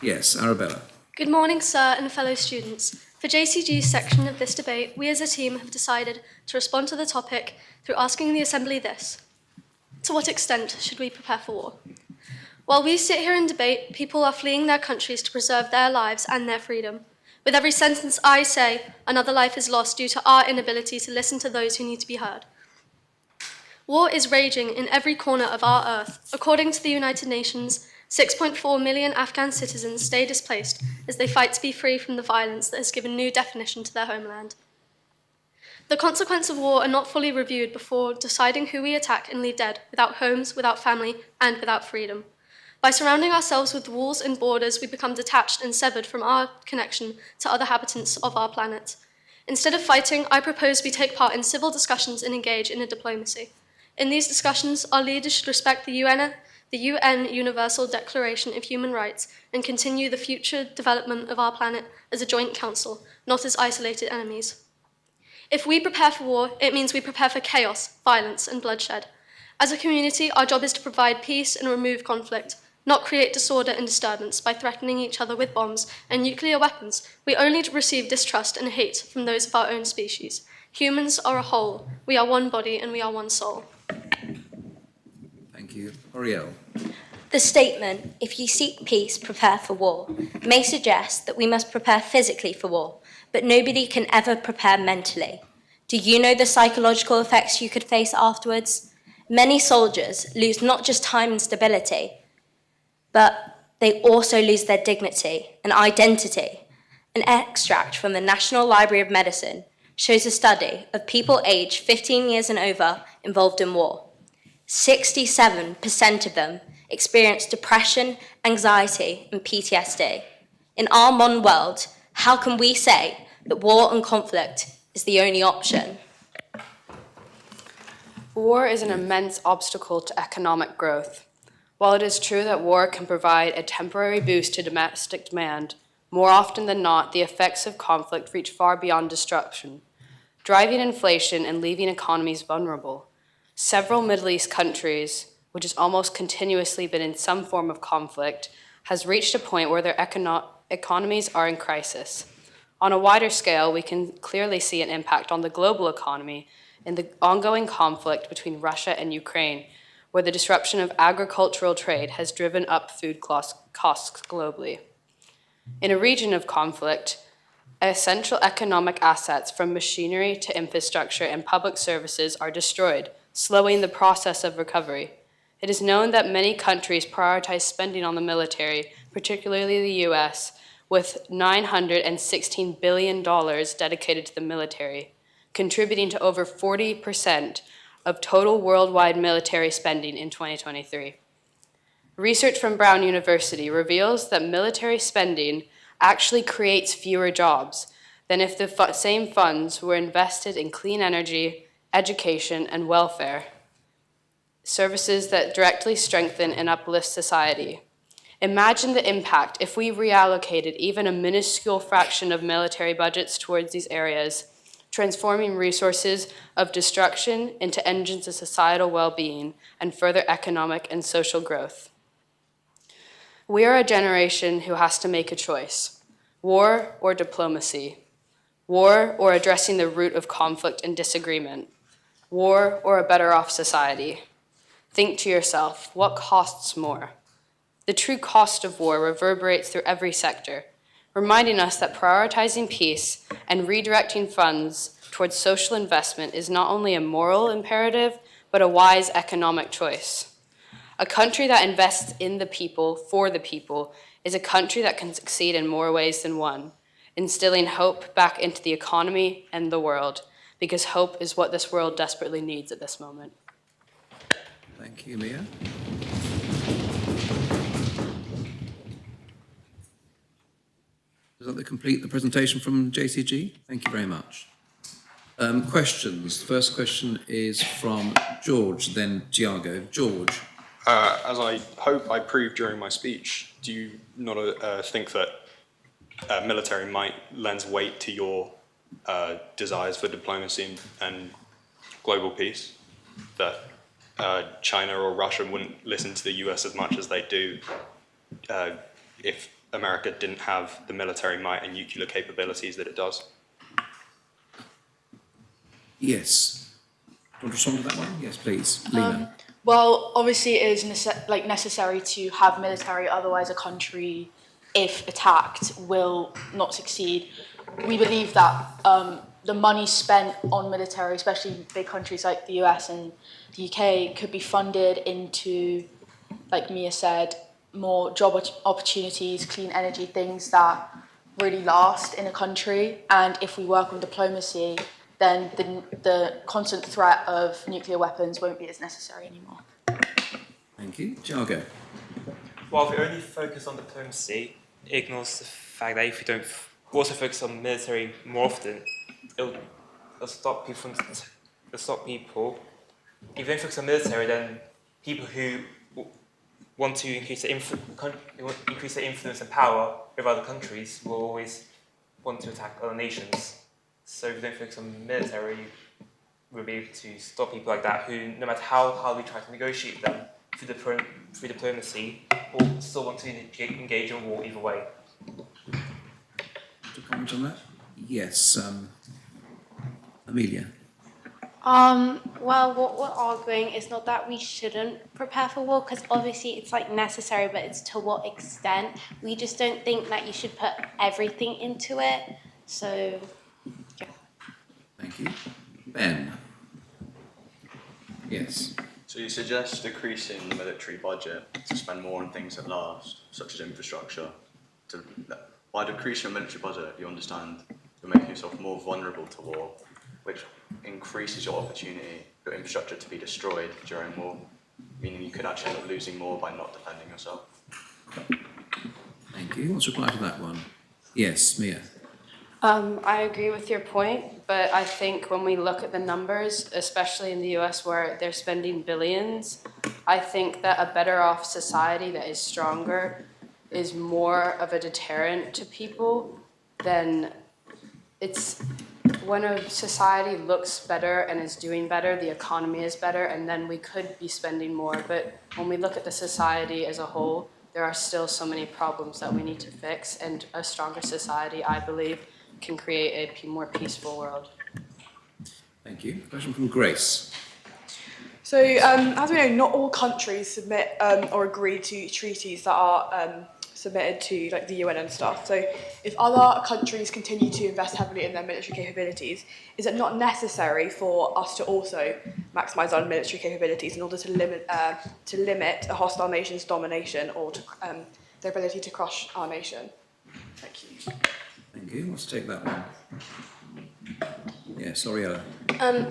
Yes, Arabella. Good morning, sir and fellow students. For JCG's section of this debate, we as a team have decided to respond to the topic through asking the Assembly this: to what extent should we prepare for war? While we sit here and debate, people are fleeing their countries to preserve their lives and their freedom. With every sentence I say, another life is lost due to our inability to listen to those who need to be heard. War is raging in every corner of our earth. According to the United Nations, 6.4 million Afghan citizens stay displaced as they fight to be free from the violence that has given new definition to their homeland. The consequences of war are not fully reviewed before deciding who we attack and leave dead, without homes, without family, and without freedom. By surrounding ourselves with walls and borders, we become detached and severed from our connection to other habitants of our planet. Instead of fighting, I propose we take part in civil discussions and engage in a diplomacy. In these discussions, our leaders should respect the UN Universal Declaration of Human Rights and continue the future development of our planet as a joint council, not as isolated enemies. If we prepare for war, it means we prepare for chaos, violence, and bloodshed. As a community, our job is to provide peace and remove conflict, not create disorder and disturbance by threatening each other with bombs and nuclear weapons. We only receive distrust and hate from those of our own species. Humans are a whole. We are one body and we are one soul. Thank you. Oriel. The statement, "If you seek peace, prepare for war," may suggest that we must prepare physically for war, but nobody can ever prepare mentally. Do you know the psychological effects you could face afterwards? Many soldiers lose not just time and stability, but they also lose their dignity and identity. An extract from the National Library of Medicine shows a study of people aged 15 years and over involved in war. 67% of them experienced depression, anxiety, and PTSD. In our modern world, how can we say that war and conflict is the only option? War is an immense obstacle to economic growth. While it is true that war can provide a temporary boost to domestic demand, more often than not, the effects of conflict reach far beyond destruction, driving inflation and leaving economies vulnerable. Several Middle East countries, which has almost continuously been in some form of conflict, has reached a point where their economies are in crisis. On a wider scale, we can clearly see an impact on the global economy in the ongoing conflict between Russia and Ukraine, where the disruption of agricultural trade has driven up food costs globally. In a region of conflict, essential economic assets from machinery to infrastructure and public services are destroyed, slowing the process of recovery. It is known that many countries prioritize spending on the military, particularly the US, with $916 billion dedicated to the military, contributing to over 40% of total worldwide military spending in 2023. Research from Brown University reveals that military spending actually creates fewer jobs than if the same funds were invested in clean energy, education, and welfare, services that directly strengthen and uplift society. Imagine the impact if we reallocated even a minuscule fraction of military budgets towards these areas, transforming resources of destruction into engines of societal well-being and further economic and social growth. We are a generation who has to make a choice: war or diplomacy, war or addressing the root of conflict and disagreement, war or a better off society. Think to yourself, what costs more? The true cost of war reverberates through every sector, reminding us that prioritizing peace and redirecting funds towards social investment is not only a moral imperative, but a wise economic choice. A country that invests in the people, for the people, is a country that can succeed in more ways than one, instilling hope back into the economy and the world, because hope is what this world desperately needs at this moment. Thank you, Mia. Does that complete the presentation from JCG? Thank you very much. Questions. First question is from George, then Tiago. George. As I hope I proved during my speech, do you not think that military might lend weight to your desires for diplomacy and global peace? That China or Russia wouldn't listen to the US as much as they do if America didn't have the military might and nuclear capabilities that it does? Yes. Do you want to respond to that one? Yes, please. Lena. Well, obviously it is necessary to have military, otherwise a country, if attacked, will not succeed. We believe that the money spent on military, especially in big countries like the US and the UK, could be funded into, like Mia said, more job opportunities, clean energy, things that really last in a country. And if we work on diplomacy, then the constant threat of nuclear weapons won't be as necessary anymore. Thank you. Tiago. Well, if we only focus on diplomacy, it ignores the fact that if we don't also focus on military more often, it'll stop people from... It'll stop people... If we don't focus on military, then people who want to increase their influence and power over other countries will always want to attack other nations. So if we don't focus on military, we'll be able to stop people like that who, no matter how hard we try to negotiate them through diplomacy, will still want to engage in war either way. To comment on that? Yes. Amelia. Well, what we're arguing is not that we shouldn't prepare for war, because obviously it's like necessary, but it's to what extent. We just don't think that you should put everything into it. So, yeah. Thank you. Ben. Yes. So you suggest decreasing the military budget to spend more on things that last, such as infrastructure. By decreasing your military budget, you understand you're making yourself more vulnerable to war, which increases your opportunity for infrastructure to be destroyed during war, meaning you could actually end up losing more by not defending yourself. Thank you. Let's reply to that one. Yes, Mia. I agree with your point, but I think when we look at the numbers, especially in the US where they're spending billions, I think that a better off society that is stronger is more of a deterrent to people than it's when a society looks better and is doing better, the economy is better, and then we could be spending more. But when we look at the society as a whole, there are still so many problems that we need to fix, and a stronger society, I believe, can create a more peaceful world. Thank you. Question from Grace. So, as we know, not all countries submit or agree to treaties that are submitted to like the UN and stuff. So if other countries continue to invest heavily in their military capabilities, is it not necessary for us to also maximise our military capabilities in order to limit a hostile nation's domination or to, their ability to crush our nation? Thank you. Thank you. Let's take that one. Yes, Oriella.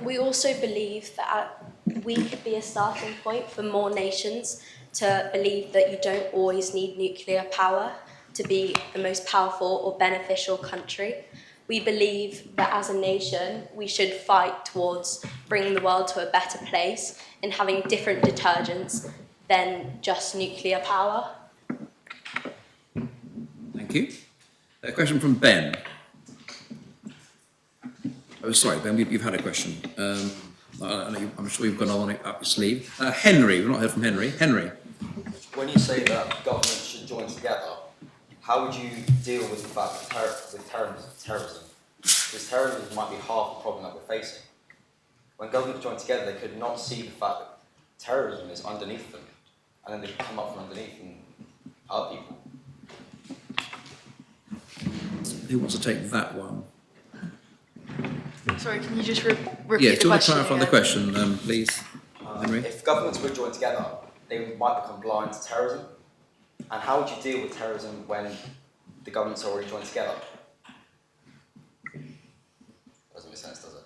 We also believe that we could be a starting point for more nations to believe that you don't always need nuclear power to be the most powerful or beneficial country. We believe that as a nation, we should fight towards bringing the world to a better place and having different detergents than just nuclear power. Thank you. A question from Ben. Oh, sorry, Ben, you've had a question. I'm sure you've got another one up your sleeve. Henry, we've not heard from Henry. Henry. When you say that governments should join together, how would you deal with the fact that terrorism? Because terrorism might be half the problem that we're facing. When governments join together, they could not see the fact that terrorism is underneath them, and then they come up from underneath and hurt people. Who wants to take that one? Sorry, can you just repeat the question? Yeah, do you want to clarify the question, please, Henry? If governments would join together, they might become blind to terrorism. And how would you deal with terrorism when the governments are already joined together? Doesn't make sense, does it?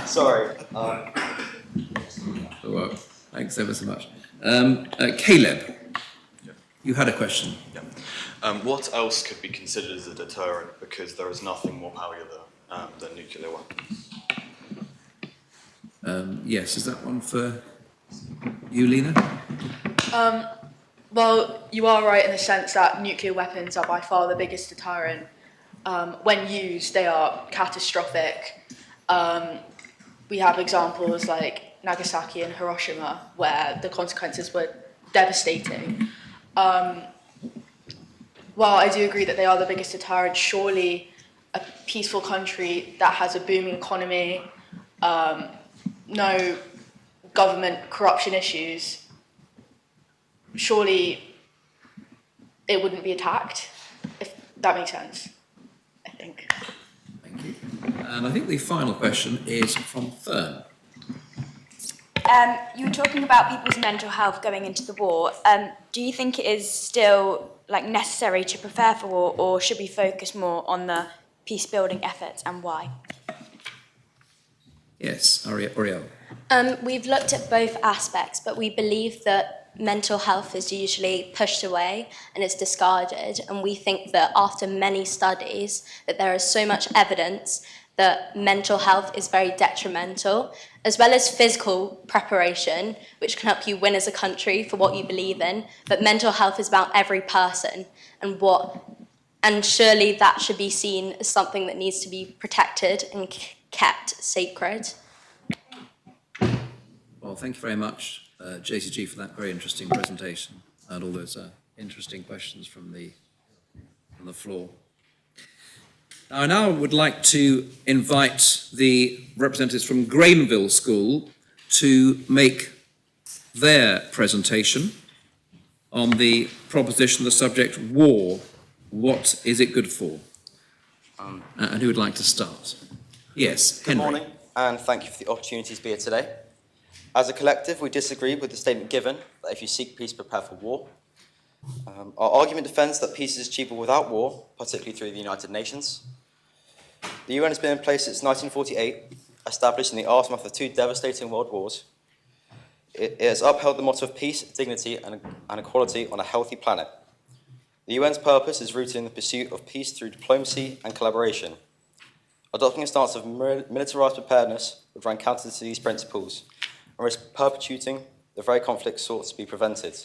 Sorry. Well, thanks ever so much. Caleb, you had a question. Yeah. What else could be considered as a deterrent, because there is nothing more powerful than nuclear weapons? Yes, is that one for you, Lena? Well, you are right in the sense that nuclear weapons are by far the biggest deterrent. When used, they are catastrophic. We have examples like Nagasaki and Hiroshima, where the consequences were devastating. While I do agree that they are the biggest deterrent, surely a peaceful country that has a booming economy, no government corruption issues, surely it wouldn't be attacked, if that makes sense, I think. Thank you. And I think the final question is from Fern. You were talking about people's mental health going into the war. Do you think it is still necessary to prepare for war, or should we focus more on the peace-building efforts, and why? Yes, Oriel. We've looked at both aspects, but we believe that mental health is usually pushed away and it's discarded. And we think that after many studies, that there is so much evidence that mental health is very detrimental, as well as physical preparation, which can help you win as a country for what you believe in. But mental health is about every person, and surely that should be seen as something that needs to be protected and kept sacred. Well, thank you very much, JCG, for that very interesting presentation and all those interesting questions from the floor. I now would like to invite the representatives from Grainville School to make their presentation on the proposition, the subject, war. What is it good for? And who would like to start? Yes, Henry. Good morning, and thank you for the opportunity to be here today. As a collective, we disagree with the statement given that if you seek peace, prepare for war. Our argument defends that peace is achievable without war, particularly through the United Nations. The UN has been in place since 1948, established in the aftermath of two devastating world wars. It has upheld the motto of peace, dignity, and equality on a healthy planet. The UN's purpose is rooted in the pursuit of peace through diplomacy and collaboration. Adopting a stance of militarized preparedness would run counter to these principles and risk perpetuating the very conflict sought to be prevented.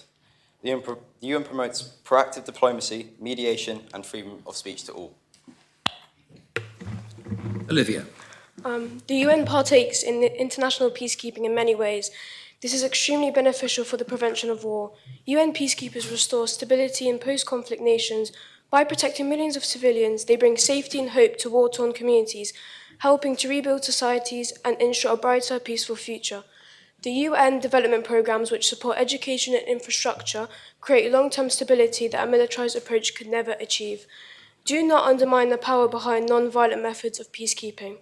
The UN promotes proactive diplomacy, mediation, and freedom of speech to all. Olivia. The UN partakes in international peacekeeping in many ways. This is extremely beneficial for the prevention of war. UN peacekeepers restore stability in post-conflict nations. By protecting millions of civilians, they bring safety and hope to war-torn communities, helping to rebuild societies and ensure a brighter, peaceful future. The UN development programs which support education and infrastructure create long-term stability that a militarized approach could never achieve. Do not undermine the power behind non-violent methods of peacekeeping.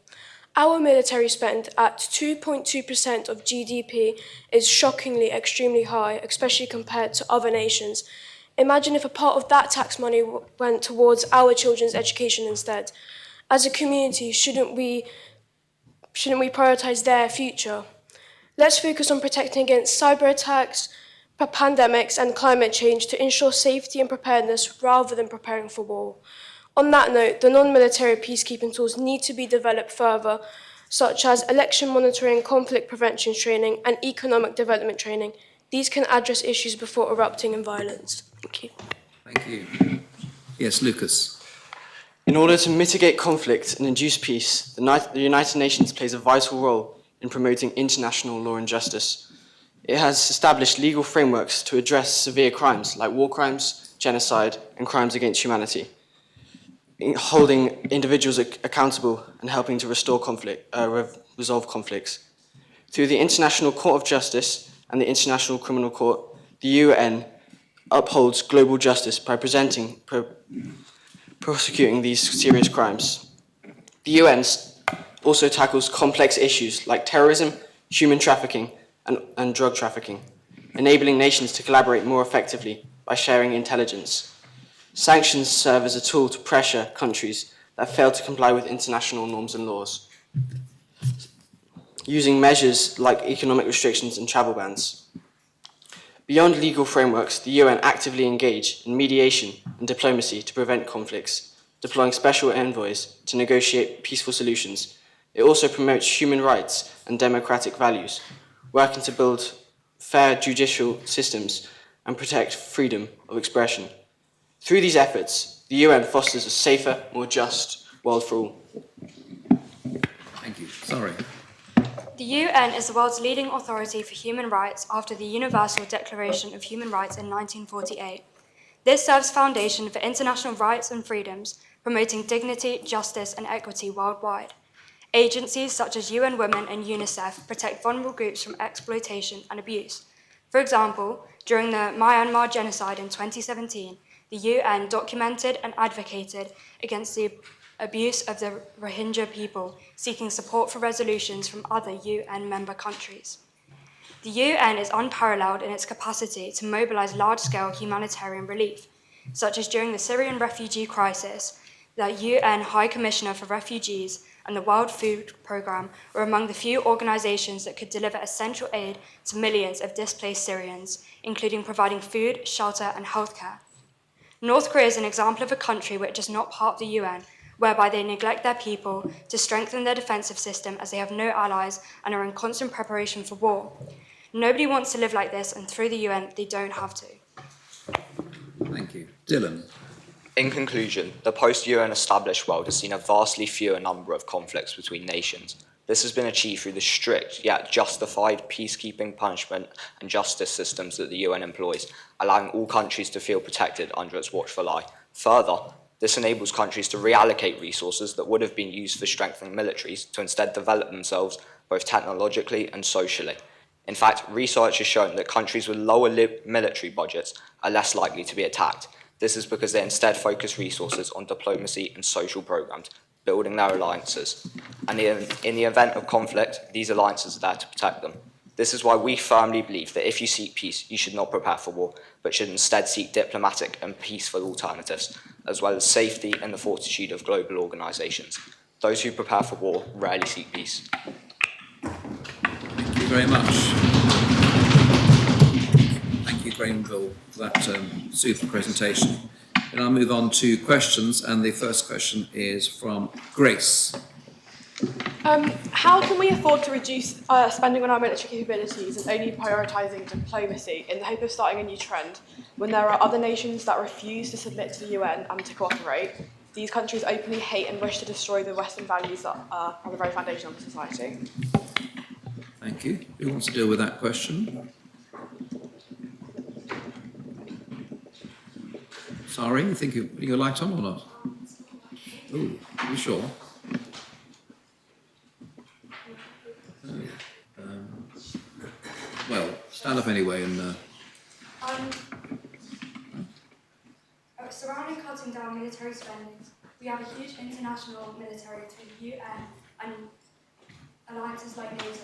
Our military spend at 2.2% of GDP is shockingly extremely high, especially compared to other nations. Imagine if a part of that tax money went towards our children's education instead. As a community, shouldn't we prioritize their future? Let's focus on protecting against cyber attacks, pandemics, and climate change to ensure safety and preparedness rather than preparing for war. On that note, the non-military peacekeeping tools need to be developed further, such as election monitoring, conflict prevention training, and economic development training. These can address issues before erupting in violence. Thank you. Thank you. Yes, Lucas. In order to mitigate conflict and induce peace, the United Nations plays a vital role in promoting international law and justice. It has established legal frameworks to address severe crimes like war crimes, genocide, and crimes against humanity, holding individuals accountable and helping to resolve conflicts. Through the International Court of Justice and the International Criminal Court, the UN upholds global justice by prosecuting these serious crimes. The UN also tackles complex issues like terrorism, human trafficking, and drug trafficking, enabling nations to collaborate more effectively by sharing intelligence. Sanctions serve as a tool to pressure countries that fail to comply with international norms and laws, using measures like economic restrictions and travel bans. Beyond legal frameworks, the UN actively engage in mediation and diplomacy to prevent conflicts, deploying special envoys to negotiate peaceful solutions. It also promotes human rights and democratic values, working to build fair judicial systems and protect freedom of expression. Through these efforts, the UN fosters a safer, more just world for all. Thank you. Sorry. The UN is the world's leading authority for human rights after the Universal Declaration of Human Rights in 1948. This serves foundation for international rights and freedoms, promoting dignity, justice, and equity worldwide. Agencies such as UN Women and UNICEF protect vulnerable groups from exploitation and abuse. For example, during the Myanmar genocide in 2017, the UN documented and advocated against the abuse of the Rohingya people, seeking support for resolutions from other UN member countries. The UN is unparalleled in its capacity to mobilize large-scale humanitarian relief, such as during the Syrian refugee crisis. The UN High Commissioner for Refugees and the World Food Programme were among the few organisations that could deliver essential aid to millions of displaced Syrians, including providing food, shelter, and healthcare. North Korea is an example of a country which is not part of the UN, whereby they neglect their people to strengthen their defensive system as they have no allies and are in constant preparation for war. Nobody wants to live like this, and through the UN, they don't have to. Thank you. Dylan. In conclusion, the post-UN established world has seen a vastly fewer number of conflicts between nations. This has been achieved through the strict yet justified peacekeeping, punishment and justice systems that the UN employs, allowing all countries to feel protected under its watchful eye. Further, this enables countries to reallocate resources that would have been used for strengthening militaries to instead develop themselves both technologically and socially. In fact, research has shown that countries with lower military budgets are less likely to be attacked. This is because they instead focus resources on diplomacy and social programs, building their alliances. And in the event of conflict, these alliances are there to protect them. This is why we firmly believe that if you seek peace, you should not prepare for war, but should instead seek diplomatic and peaceful alternatives, as well as safety and the fortitude of global organisations. Those who prepare for war rarely seek peace. Thank you very much. Thank you, Granville, for that super presentation. And I'll move on to questions, and the first question is from Grace. How can we afford to reduce spending on our military capabilities and only prioritising diplomacy in the hope of starting a new trend when there are other nations that refuse to submit to the UN and to cooperate? These countries openly hate and wish to destroy the Western values that are the very foundation of society. Thank you. Who wants to deal with that question? Sorry, you think your light on or not? Ooh, are you sure? Stand up anyway and... Surrounding cutting down military spending, we have a huge international military through the UN and alliances like NATO.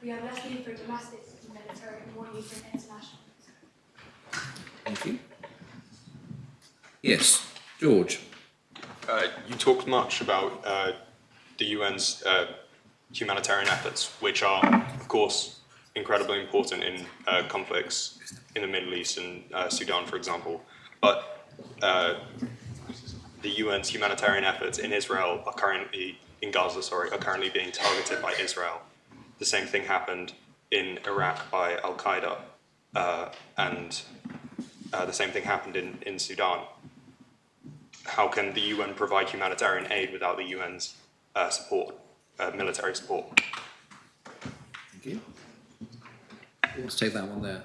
We have less need for domestic military and more need for international. Thank you. Yes, George. You talked much about the UN's humanitarian efforts, which are, of course, incredibly important in conflicts in the Middle East and Sudan, for example. But the UN's humanitarian efforts in Israel are currently, in Gaza, sorry, are currently being targeted by Israel. The same thing happened in Iraq by Al-Qaeda, and the same thing happened in Sudan. How can the UN provide humanitarian aid without the UN's support, military support? Thank you. Let's take that one there.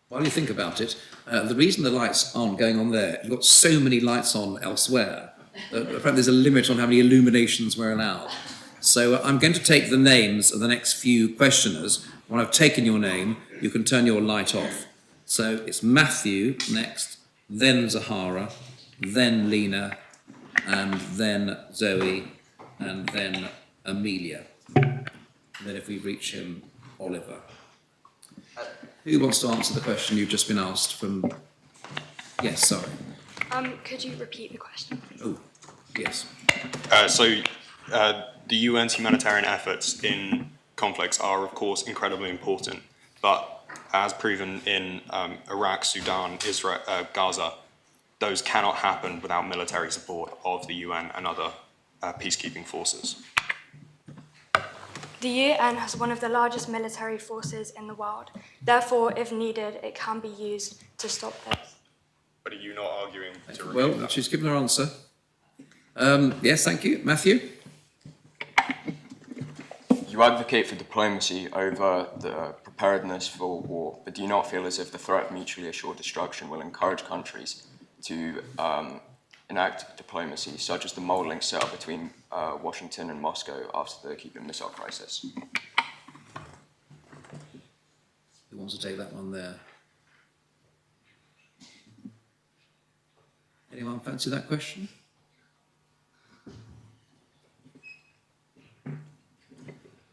While you think about it, the reason the lights aren't going on there, you've got so many lights on elsewhere, apparently there's a limit on how many illuminations we're allowed. So I'm going to take the names of the next few questioners. When I've taken your name, you can turn your light off. So it's Matthew next, then Zahara, then Lena, and then Zoe, and then Amelia. And then if we reach him, Oliver. Who wants to answer the question you've just been asked from... Yes, sorry. Could you repeat the question? Oh, yes. The UN's humanitarian efforts in conflicts are, of course, incredibly important, but as proven in Iraq, Sudan, Israel, Gaza, those cannot happen without military support of the UN and other peacekeeping forces. The UN has one of the largest military forces in the world. Therefore, if needed, it can be used to stop this. But are you not arguing to remove Well, that? she's given her answer. Yes, thank you. Matthew? You advocate for diplomacy over the preparedness for war, but do you not feel as if the threat of mutually assured destruction will encourage countries to enact diplomacy, such as the modelling set up between Washington and Moscow after the Cuban Missile Crisis? Who wants to take that one there? Anyone fancy that question?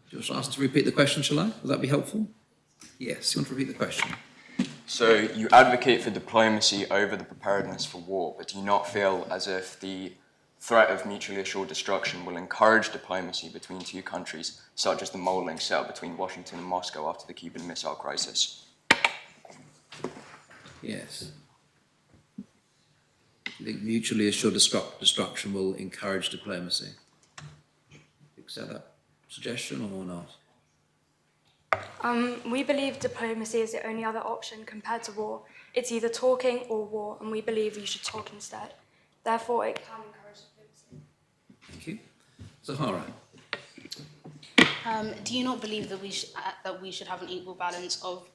Just ask to repeat the question, shall I? Would that be helpful? Yes, you want to repeat the question? So you advocate for diplomacy over the preparedness for war, but do you not feel as if the threat of mutually assured destruction will encourage diplomacy between two countries, such as the modelling set up between Washington and Moscow after the Cuban Missile Crisis? Yes. You think mutually assured destruction will encourage diplomacy? Accept that suggestion or not? We believe diplomacy is the only other option compared to war. It's either talking or war, and we believe you should talk instead. Therefore, it can encourage diplomacy. Thank you. Zahara? Do you not believe that we should have an equal balance of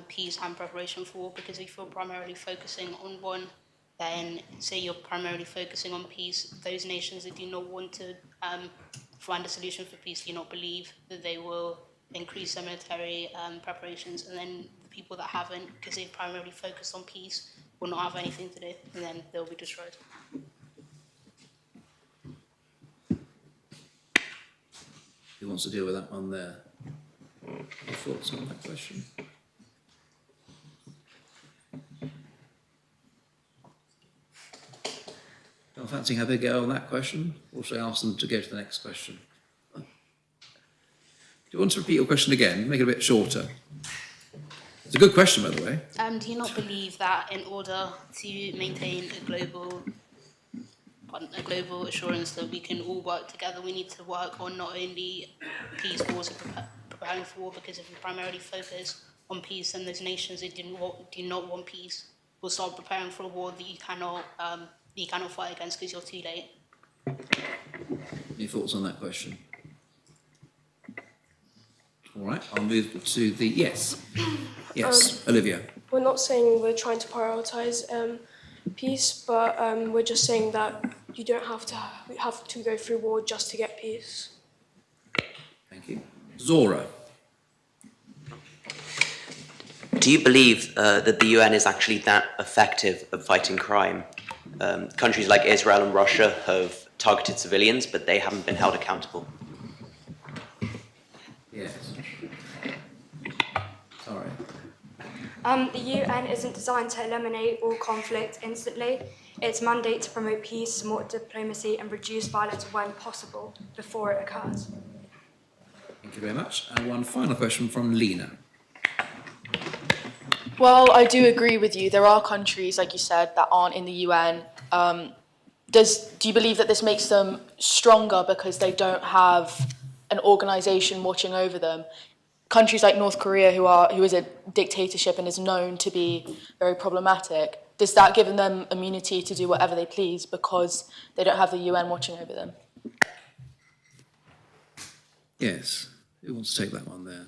peace and preparation for war? Because if you're primarily focusing on one, then say you're primarily focusing on peace, those nations that do not want to find a solution for peace, do you not believe that they will increase their military preparations, and then the people that haven't, because they've primarily focused on peace, will not have anything to do, and then they'll be destroyed? Who wants to deal with that one there? Any thoughts on that question? Don't fancy having a go on that question, or should I ask them to go to the next question? Do you want to repeat your question again? Make it a bit shorter. It's a good question, by the way. Do you not believe that in order to maintain a global assurance that we can all work together, we need to work on not only peace, but also preparing for war? Because if we primarily focus on peace, and those nations that do not want peace will start preparing for a war that you cannot fight against because you're too late. Any thoughts on that question? All right, I'll move to the yes. Yes, Olivia. We're not saying we're trying to prioritise peace, but we're just saying that you don't have to go through war just to get peace. Thank you. Zora. Do you believe that the UN is actually that effective at fighting crime? Countries like Israel and Russia have targeted civilians, but they haven't been held accountable. Yes. Sorry. The UN isn't designed to eliminate all conflict instantly. Its mandate to promote peace, promote diplomacy, and reduce violence when possible before it occurs. Thank you very much. And one final question from Lena. Well, I do agree with you. There are countries, like you said, that aren't in the UN. Do you believe that this makes them stronger because they don't have an organisation watching over them? Countries like North Korea, who is a dictatorship and is known to be very problematic, does that give them immunity to do whatever they please because they don't have the UN watching over them? Yes. Who wants to take that one there?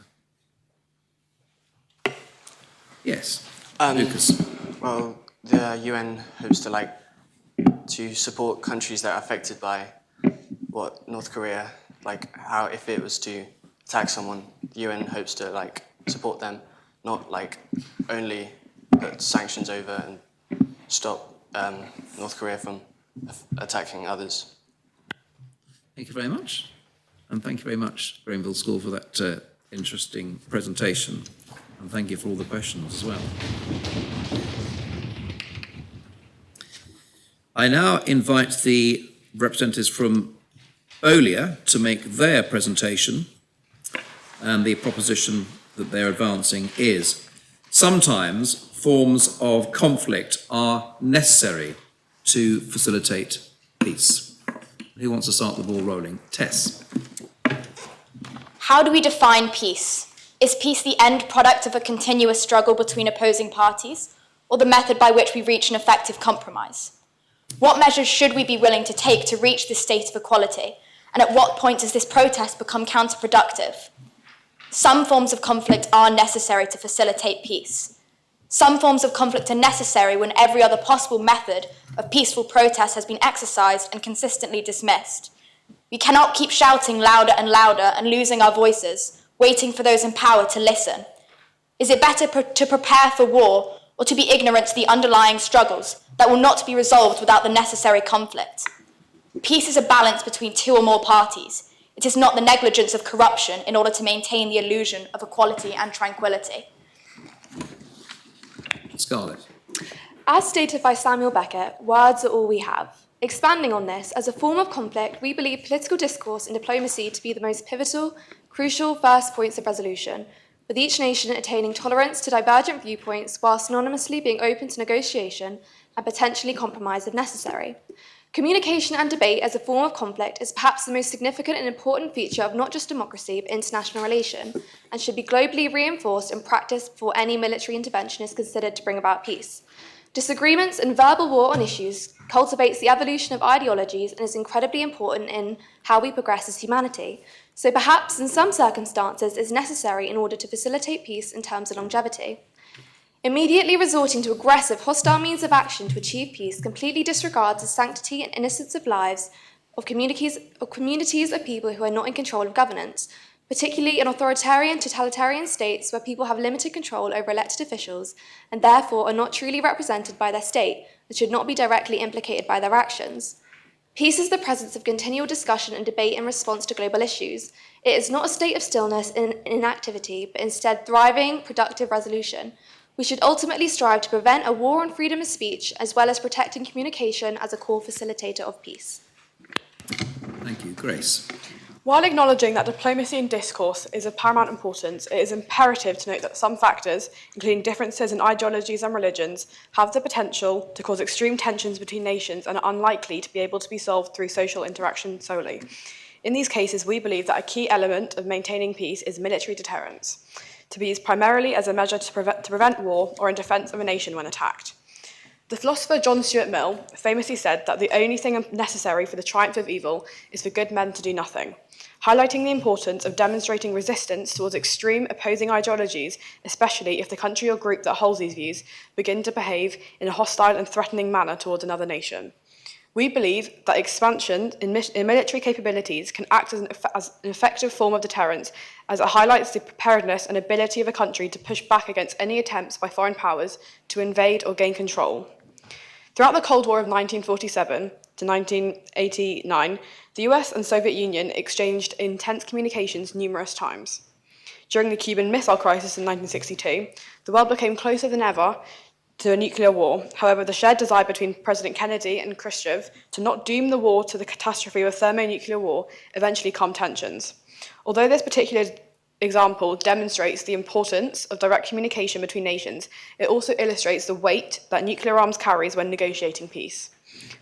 Yes. Lucas. Well, the UN hopes to support countries that are affected by what North Korea, how if it was to attack someone, the UN hopes to support them, not only put sanctions over and stop North Korea from attacking others. Thank you very much. And thank you very much, Greenville School, for that interesting presentation. And thank you for all the questions as well. I now invite the representatives from OLIA to make their presentation. And the proposition that they're advancing is: sometimes forms of conflict are necessary to facilitate peace. Who wants to start the ball rolling? Tess. How do we define peace? Is peace the end product of a continuous struggle between opposing parties, or the method by which we reach an effective compromise? What measures should we be willing to take to reach this state of equality, and at what point does this protest become counterproductive? Some forms of conflict are necessary to facilitate peace. Some forms of conflict are necessary when every other possible method of peaceful protest has been exercised and consistently dismissed. We cannot keep shouting louder and louder and losing our voices, waiting for those in power to listen. Is it better to prepare for war or to be ignorant to the underlying struggles that will not be resolved without the necessary conflict? Peace is a balance between two or more parties. It is not the negligence of corruption in order to maintain the illusion of equality and tranquility. Scarlett. As stated by Samuel Beckett, words are all we have. Expanding on this, as a form of conflict, we believe political discourse and diplomacy to be the most pivotal, crucial first points of resolution, with each nation attaining tolerance to divergent viewpoints whilst anonymously being open to negotiation and potentially compromise if necessary. Communication and debate as a form of conflict is perhaps the most significant and important feature of not just democracy but international relation, and should be globally reinforced and practiced before any military intervention is considered to bring about peace. Disagreements and verbal war on issues cultivates the evolution of ideologies and is incredibly important in how we progress as humanity. So perhaps in some circumstances is necessary in order to facilitate peace in terms of longevity. Immediately resorting to aggressive, hostile means of action to achieve peace completely disregards the sanctity and innocence of lives of communities of people who are not in control of governance, particularly in authoritarian, totalitarian states where people have limited control over elected officials and therefore are not truly represented by their state and should not be directly implicated by their actions. Peace is the presence of continual discussion and debate in response to global issues. It is not a state of stillness and inactivity, but instead thriving, productive resolution. We should ultimately strive to prevent a war on freedom of speech, as well as protecting communication as a core facilitator of peace. Thank you. Grace. While acknowledging that diplomacy and discourse is of paramount importance, it is imperative to note that some factors, including differences in ideologies and religions, have the potential to cause extreme tensions between nations and are unlikely to be able to be solved through social interaction solely. In these cases, we believe that a key element of maintaining peace is military deterrence, to be used primarily as a measure to prevent war or in defence of a nation when attacked. The philosopher John Stuart Mill famously said that the only thing necessary for the triumph of evil is for good men to do nothing, highlighting the importance of demonstrating resistance towards extreme opposing ideologies, especially if the country or group that holds these views begin to behave in a hostile and threatening manner towards another nation. We believe that expansion in military capabilities can act as an effective form of deterrence, as it highlights the preparedness and ability of a country to push back against any attempts by foreign powers to invade or gain control. Throughout the Cold War of 1947 to 1989, the US and Soviet Union exchanged intense communications numerous times. During the Cuban Missile Crisis in 1962, the world became closer than ever to a nuclear war. However, the shared desire between President Kennedy and Khrushchev to not doom the war to the catastrophe of a thermonuclear war eventually calmed tensions. Although this particular example demonstrates the importance of direct communication between nations, it also illustrates the weight that nuclear arms carries when negotiating peace.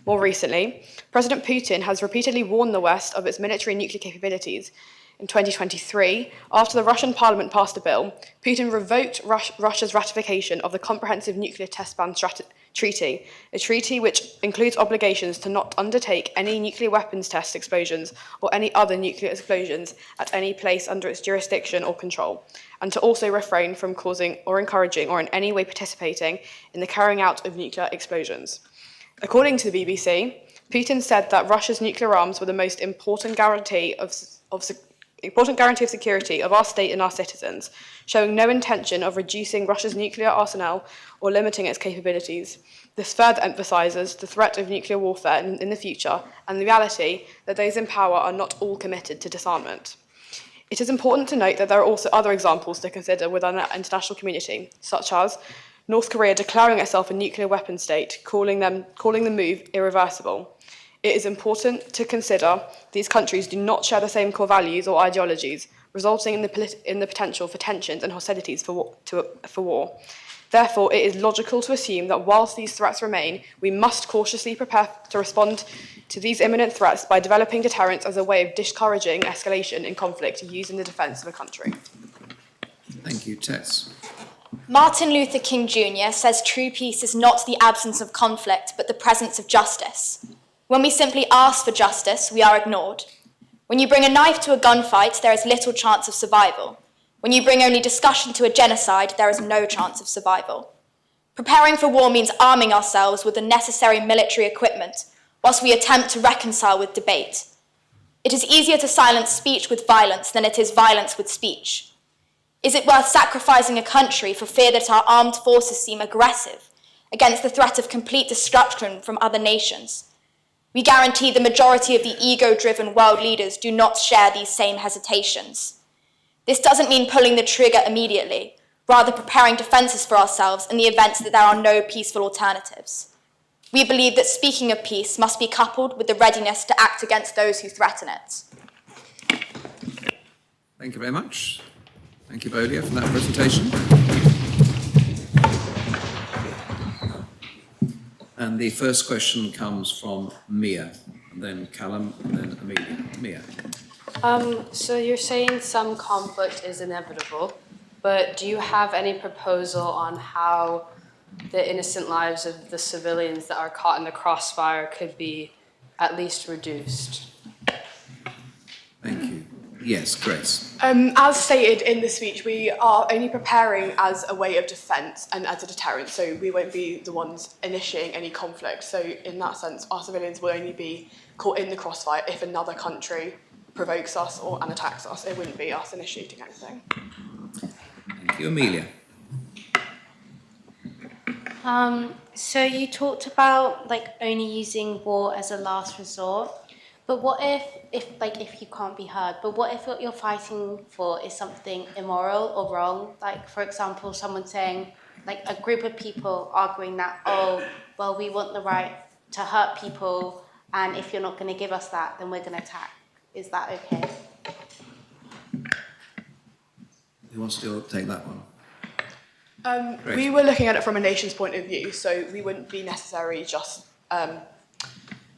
More recently, President Putin has repeatedly warned the West of its military and nuclear capabilities. In 2023, after the Russian parliament passed a bill, Putin revoked Russia's ratification of the Comprehensive Nuclear Test Ban Treaty, a treaty which includes obligations to not undertake any nuclear weapons test explosions or any other nuclear explosions at any place under its jurisdiction or control, and to also refrain from causing or encouraging or in any way participating in the carrying out of nuclear explosions. According to the BBC, Putin said that Russia's nuclear arms were the most important guarantee of security of our state and our citizens, showing no intention of reducing Russia's nuclear arsenal or limiting its capabilities. This further emphasises the threat of nuclear warfare in the future and the reality that those in power are not all committed to disarmament. It is important to note that there are also other examples to consider within our international community, such as North Korea declaring itself a nuclear weapon state, calling the move irreversible. It is important to consider these countries do not share the same core values or ideologies, resulting in the potential for tensions and hostilities for war. Therefore, it is logical to assume that whilst these threats remain, we must cautiously prepare to respond to these imminent threats by developing deterrence as a way of discouraging escalation in conflict used in the defence of a country. Thank you, Tess. Martin Luther King Jr. says true peace is not the absence of conflict, but the presence of justice. When we simply ask for justice, we are ignored. When you bring a knife to a gunfight, there is little chance of survival. When you bring only discussion to a genocide, there is no chance of survival. Preparing for war means arming ourselves with the necessary military equipment, whilst we attempt to reconcile with debate. It is easier to silence speech with violence than it is violence with speech. Is it worth sacrificing a country for fear that our armed forces seem aggressive, against the threat of complete destruction from other nations? We guarantee the majority of the ego-driven world leaders do not share these same hesitations. This doesn't mean pulling the trigger immediately, rather preparing defences for ourselves in the event that there are no peaceful alternatives. We believe that speaking of peace must be coupled with the readiness to act against those who threaten it. Thank you very much. Thank you, Bolia, for that presentation. And the first question comes from Mia, and then Callum, and then Amelia. Mia. So you're saying some conflict is inevitable, but do you have any proposal on how the innocent lives of the civilians that are caught in the crossfire could be at least reduced? Thank you. Yes, Grace. As stated in the speech, we are only preparing as a way of defence and as a deterrent, so we won't be the ones initiating any conflict. So in that sense, our civilians will only be caught in the crossfire if another country provokes us and attacks us. It wouldn't be us initiating anything. Thank you, Amelia. So you talked about only using war as a last resort, but what if you can't be heard? But what if what you're fighting for is something immoral or wrong? Like, for example, someone saying, a group of people arguing that, we want the right to hurt people, and if you're not going to give us that, then we're going to attack. Is that okay? Who wants to take that one? We were looking at it from a nation's point of view, so we wouldn't be necessarily just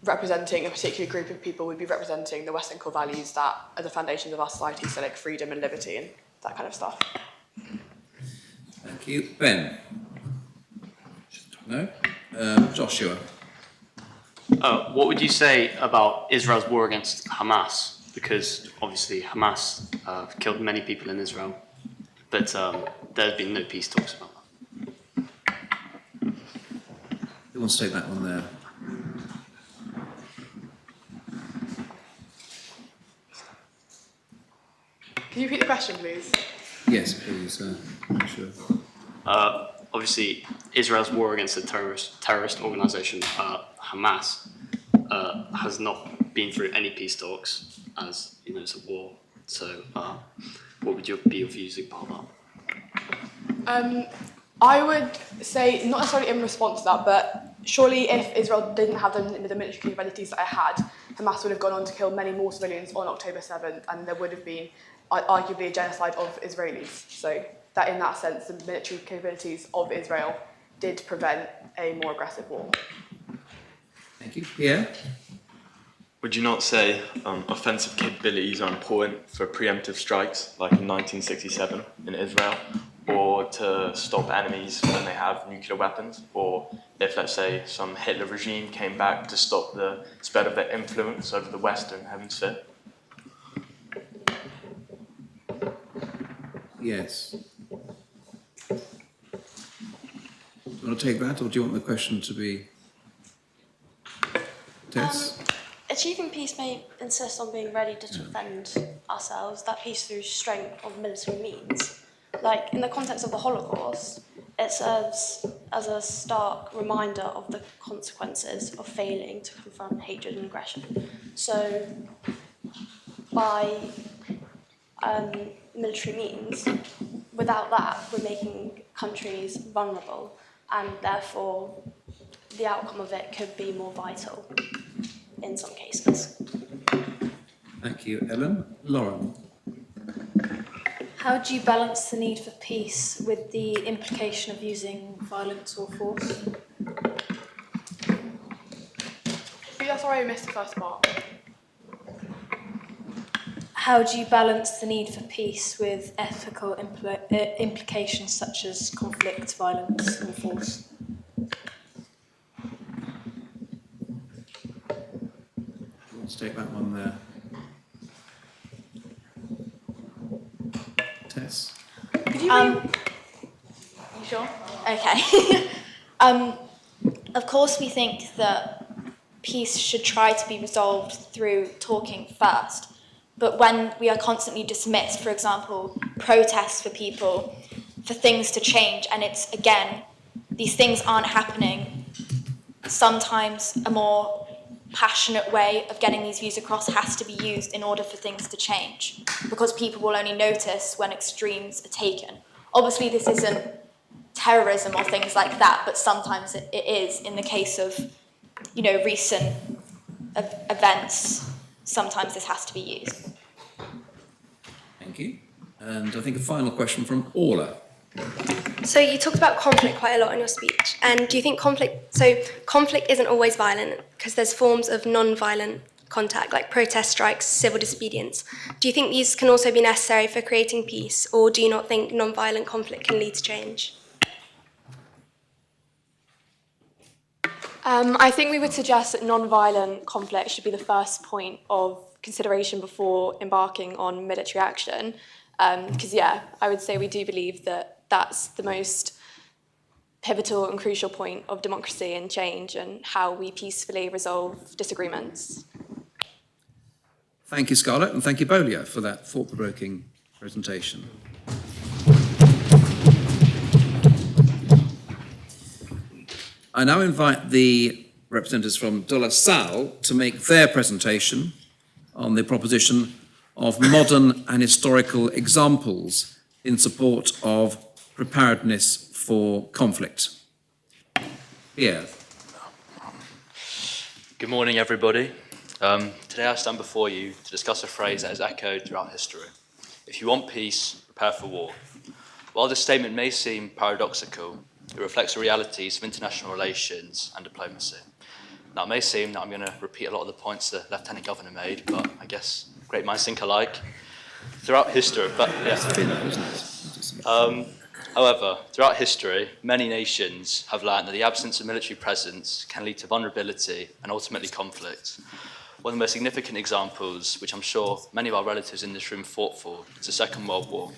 representing a particular group of people. We'd be representing the Western core values that are the foundations of our society, so freedom and liberty and that kind of stuff. Thank you. Ben? No? Joshua? What would you say about Israel's war against Hamas? Because obviously Hamas have killed many people in Israel, but there's been no peace talks about that. Who wants to take that one there? Can you repeat the question, please? Yes, please. Sure. Obviously, Israel's war against the terrorist organisation Hamas has not been through any peace talks, as you know, it's a war. So, what would be your views about that? I would say, not necessarily in response to that, but surely if Israel didn't have the military capabilities that it had, Hamas would have gone on to kill many more civilians on October 7th, and there would have been arguably a genocide of Israelis. So that in that sense, the military capabilities of Israel did prevent a more aggressive war. Thank you. Pierre? Would you not say offensive capabilities are important for preemptive strikes, like in 1967 in Israel, or to stop enemies when they have nuclear weapons, or if, let's say, some Hitler regime came back to stop the spread of their influence over the Western Hemisphere? Yes. Do you want to take that, or do you want the question to be... Tess? Achieving peace may insist on being ready to defend ourselves, that peace through strength of military means. Like, in the context of the Holocaust, it serves as a stark reminder of the consequences of failing to confront hatred and aggression. So, by military means, without that, we're making countries vulnerable, and therefore the outcome of it could be more vital in some cases. Thank you, Ellen. Lauren? How do you balance the need for peace with the implication of using violence or force? Yeah, sorry, I missed the first part. How do you balance the need for peace with ethical implications such as conflict, violence, or force? Let's take that one there. Tess? Could you you sure? Okay. Of course, we think that peace should try to be resolved through talking first. But when we are constantly dismissed, for example, protests for people, for things to change, and it's, again, these things aren't happening, sometimes a more passionate way of getting these views across has to be used in order for things to change, because people will only notice when extremes are taken. Obviously, this isn't terrorism or things like that, but sometimes it is in the case of, you know, recent events. Sometimes this has to be used. Thank you. And I think a final question from Orla. So you talked about conflict quite a lot in your speech, and do you think conflict isn't always violent, because there's forms of non-violent contact, like protest strikes, civil disobedience. Do you think these can also be necessary for creating peace, or do you not think non-violent conflict can lead to change? I think we would suggest that non-violent conflict should be the first point of consideration before embarking on military action. Because, yeah, I would say we do believe that that's the most pivotal and crucial point of democracy and change, and how we peacefully resolve disagreements. Thank you, Scarlett, and thank you, Bolia, for that thought-provoking presentation. I now invite the representatives from De La Salle to make their presentation on the proposition of modern and historical examples in support of preparedness for conflict. Pierre. Good morning, everybody. Today I stand before you to discuss a phrase that has echoed throughout history. If you want peace, prepare for war. While this statement may seem paradoxical, it reflects the realities of international relations and diplomacy. Now, it may seem that I'm going to repeat a lot of the points the Lieutenant Governor made, but I guess great minds think alike. Throughout history, however, throughout history, many nations have learned that the absence of military presence can lead to vulnerability and ultimately conflict. One of the most significant examples, which I'm sure many of our relatives in this room fought for, is the Second World War.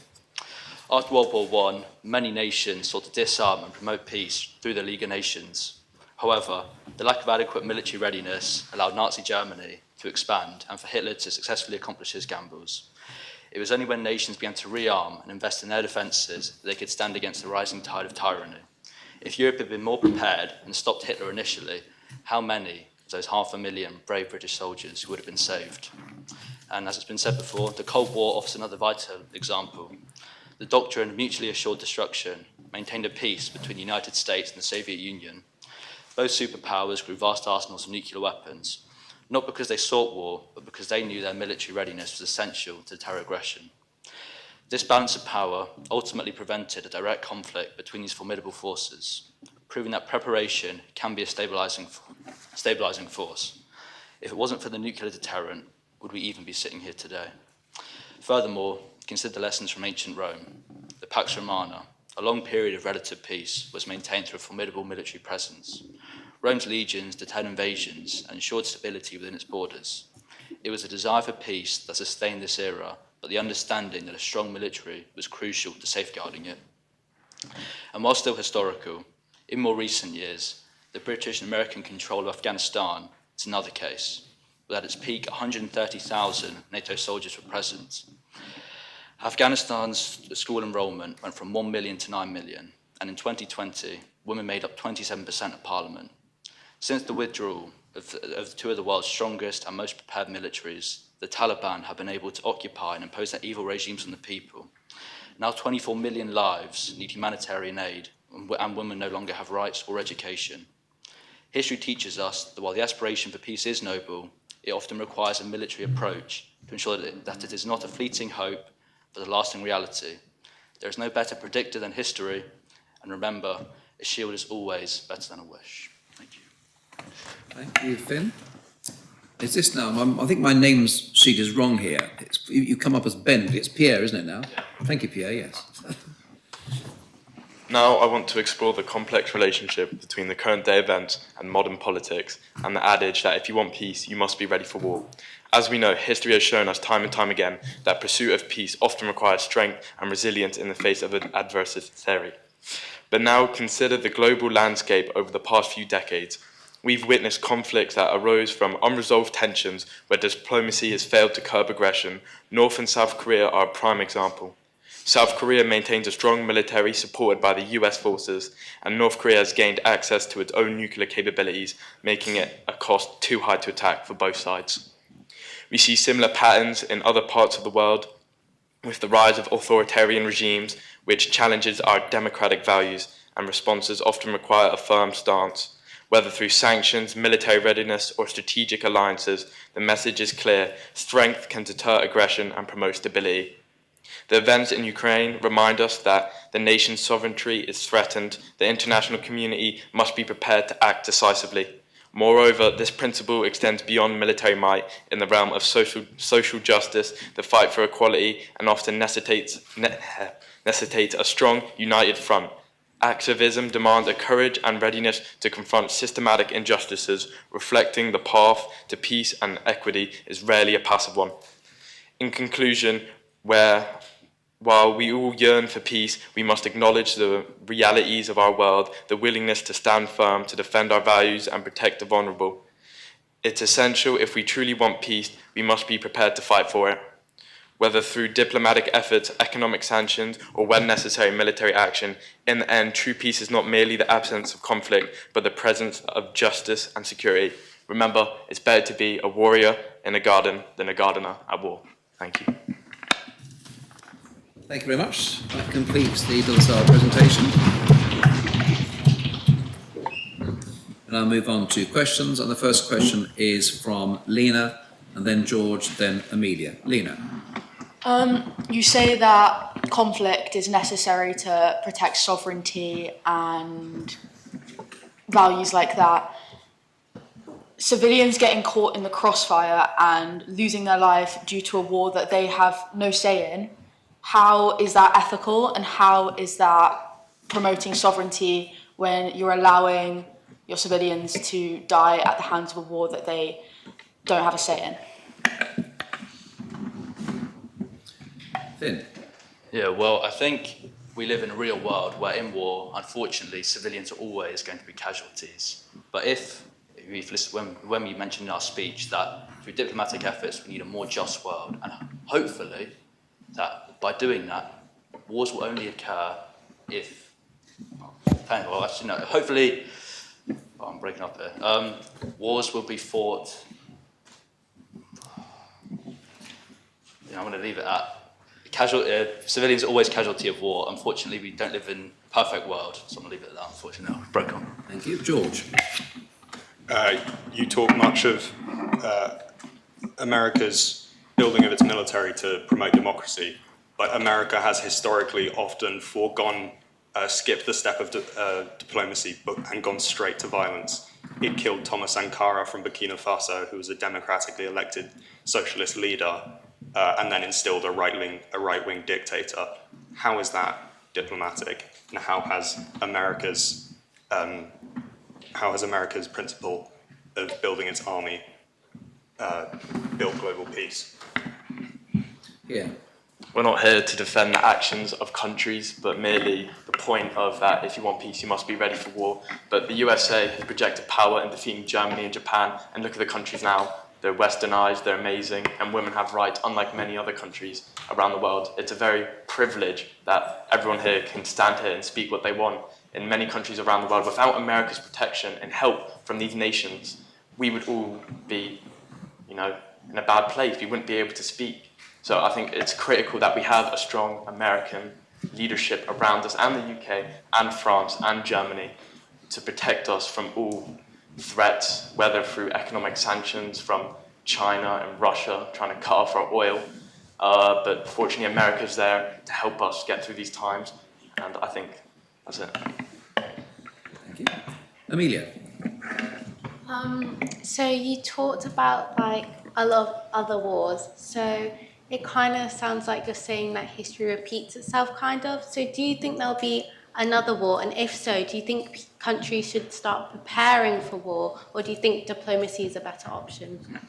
After World War I, many nations sought to disarm and promote peace through the League of Nations. However, the lack of adequate military readiness allowed Nazi Germany to expand and for Hitler to successfully accomplish his gambles. It was only when nations began to rearm and invest in their defences that they could stand against the rising tide of tyranny. If Europe had been more prepared and stopped Hitler initially, how many of those 500,000 brave British soldiers would have been saved? And as it's been said before, the Cold War offers another vital example. The doctrine of mutually assured destruction maintained a peace between the United States and the Soviet Union. Both superpowers grew vast arsenals of nuclear weapons, not because they sought war, but because they knew their military readiness was essential to deter aggression. This balance of power ultimately prevented a direct conflict between these formidable forces, proving that preparation can be a stabilising force. If it wasn't for the nuclear deterrent, would we even be sitting here today? Furthermore, consider the lessons from ancient Rome. The Pax Romana, a long period of relative peace, was maintained through a formidable military presence. Rome's legions deterred invasions and ensured stability within its borders. It was a desire for peace that sustained this era, but the understanding that a strong military was crucial to safeguarding it. And while still historical, in more recent years, the British and American control of Afghanistan is another case, where at its peak 130,000 NATO soldiers were present. Afghanistan's school enrolment went from 1 million to 9 million, and in 2020, women made up 27% of parliament. Since the withdrawal of two of the world's strongest and most prepared militaries, the Taliban have been able to occupy and impose their evil regimes on the people. Now 24 million lives need humanitarian aid, and women no longer have rights or education. History teaches us that while the aspiration for peace is noble, it often requires a military approach to ensure that it is not a fleeting hope, but a lasting reality. There is no better predictor than history, and remember, a shield is always better than a wish. Thank you. Thank you, Finn. Is this now? I think my name sheet is wrong here. You come up as Ben, but it's Pierre, isn't it now? Yeah. Thank you, Pierre, yes. Now I want to explore the complex relationship between the current day events and modern politics, and the adage that if you want peace, you must be ready for war. As we know, history has shown us time and time again that pursuit of peace often requires strength and resilience in the face of adversity. But now consider the global landscape over the past few decades. We've witnessed conflicts that arose from unresolved tensions where diplomacy has failed to curb aggression. North and South Korea are a prime example. South Korea maintains a strong military supported by the US forces, and North Korea has gained access to its own nuclear capabilities, making it a cost too high to attack for both sides. We see similar patterns in other parts of the world, with the rise of authoritarian regimes, which challenges our democratic values, and responses often require a firm stance. Whether through sanctions, military readiness, or strategic alliances, the message is clear: strength can deter aggression and promote stability. The events in Ukraine remind us that the nation's sovereignty is threatened. The international community must be prepared to act decisively. Moreover, this principle extends beyond military might in the realm of social justice, the fight for equality, and often necessitates a strong, united front. Activism demands a courage and readiness to confront systematic injustices, reflecting the path to peace and equity is rarely a passive one. In conclusion, while we all yearn for peace, we must acknowledge the realities of our world, the willingness to stand firm, to defend our values and protect the vulnerable. It's essential if we truly want peace, we must be prepared to fight for it. Whether through diplomatic efforts, economic sanctions, or when necessary, military action, in the end, true peace is not merely the absence of conflict, but the presence of justice and security. Remember, it's better to be a warrior in a garden than a gardener at war. Thank you. Thank you very much. That completes the Dilsar presentation. And I'll move on to questions. And the first question is from Lena, and then George, then Amelia. Lena. You say that conflict is necessary to protect sovereignty and values like that. Civilians getting caught in the crossfire and losing their life due to a war that they have no say in, how is that ethical, and how is that promoting sovereignty when you're allowing your civilians to die at the hands of a war that they don't have a say in? Finn. Yeah, well, I think we live in a real world where in war, unfortunately, civilians are always going to be casualties. But when we mentioned in our speech that through diplomatic efforts, we need a more just world, and hopefully that by doing that, wars will only occur if, well, actually no, hopefully, I'm breaking up here. Wars will be fought, I'm going to leave it at, civilians are always casualty of war. Unfortunately, we don't live in a perfect world, so I'm going to leave it at that, unfortunately. I've broken on. Thank you. George. You talk much of America's building of its military to promote democracy, but America has historically often skipped the step of diplomacy and gone straight to violence. It killed Thomas Sankara from Burkina Faso, who was a democratically elected socialist leader, and then instilled a right-wing dictator. How is that diplomatic? And how has America's principle of building its army built global peace? Yeah. We're not here to defend the actions of countries, but merely the point of that if you want peace, you must be ready for war. But the USA has projected power in defeating Germany and Japan, and look at the countries now. They're westernized, they're amazing, and women have rights unlike many other countries around the world. It's a very privilege that everyone here can stand here and speak what they want. In many countries around the world, without America's protection and help from these nations, we would all be, in a bad place. We wouldn't be able to speak. So I think it's critical that we have a strong American leadership around us, and the UK, and France, and Germany, to protect us from all threats, whether through economic sanctions from China and Russia trying to cut off our oil. But fortunately, America's there to help us get through these times, and I think that's it. Thank you. Amelia. So you talked about a lot of other wars. So it kind of sounds like you're saying that history repeats itself, kind of. So do you think there'll be another war? And if so, do you think countries should start preparing for war, or do you think diplomacy is a better option?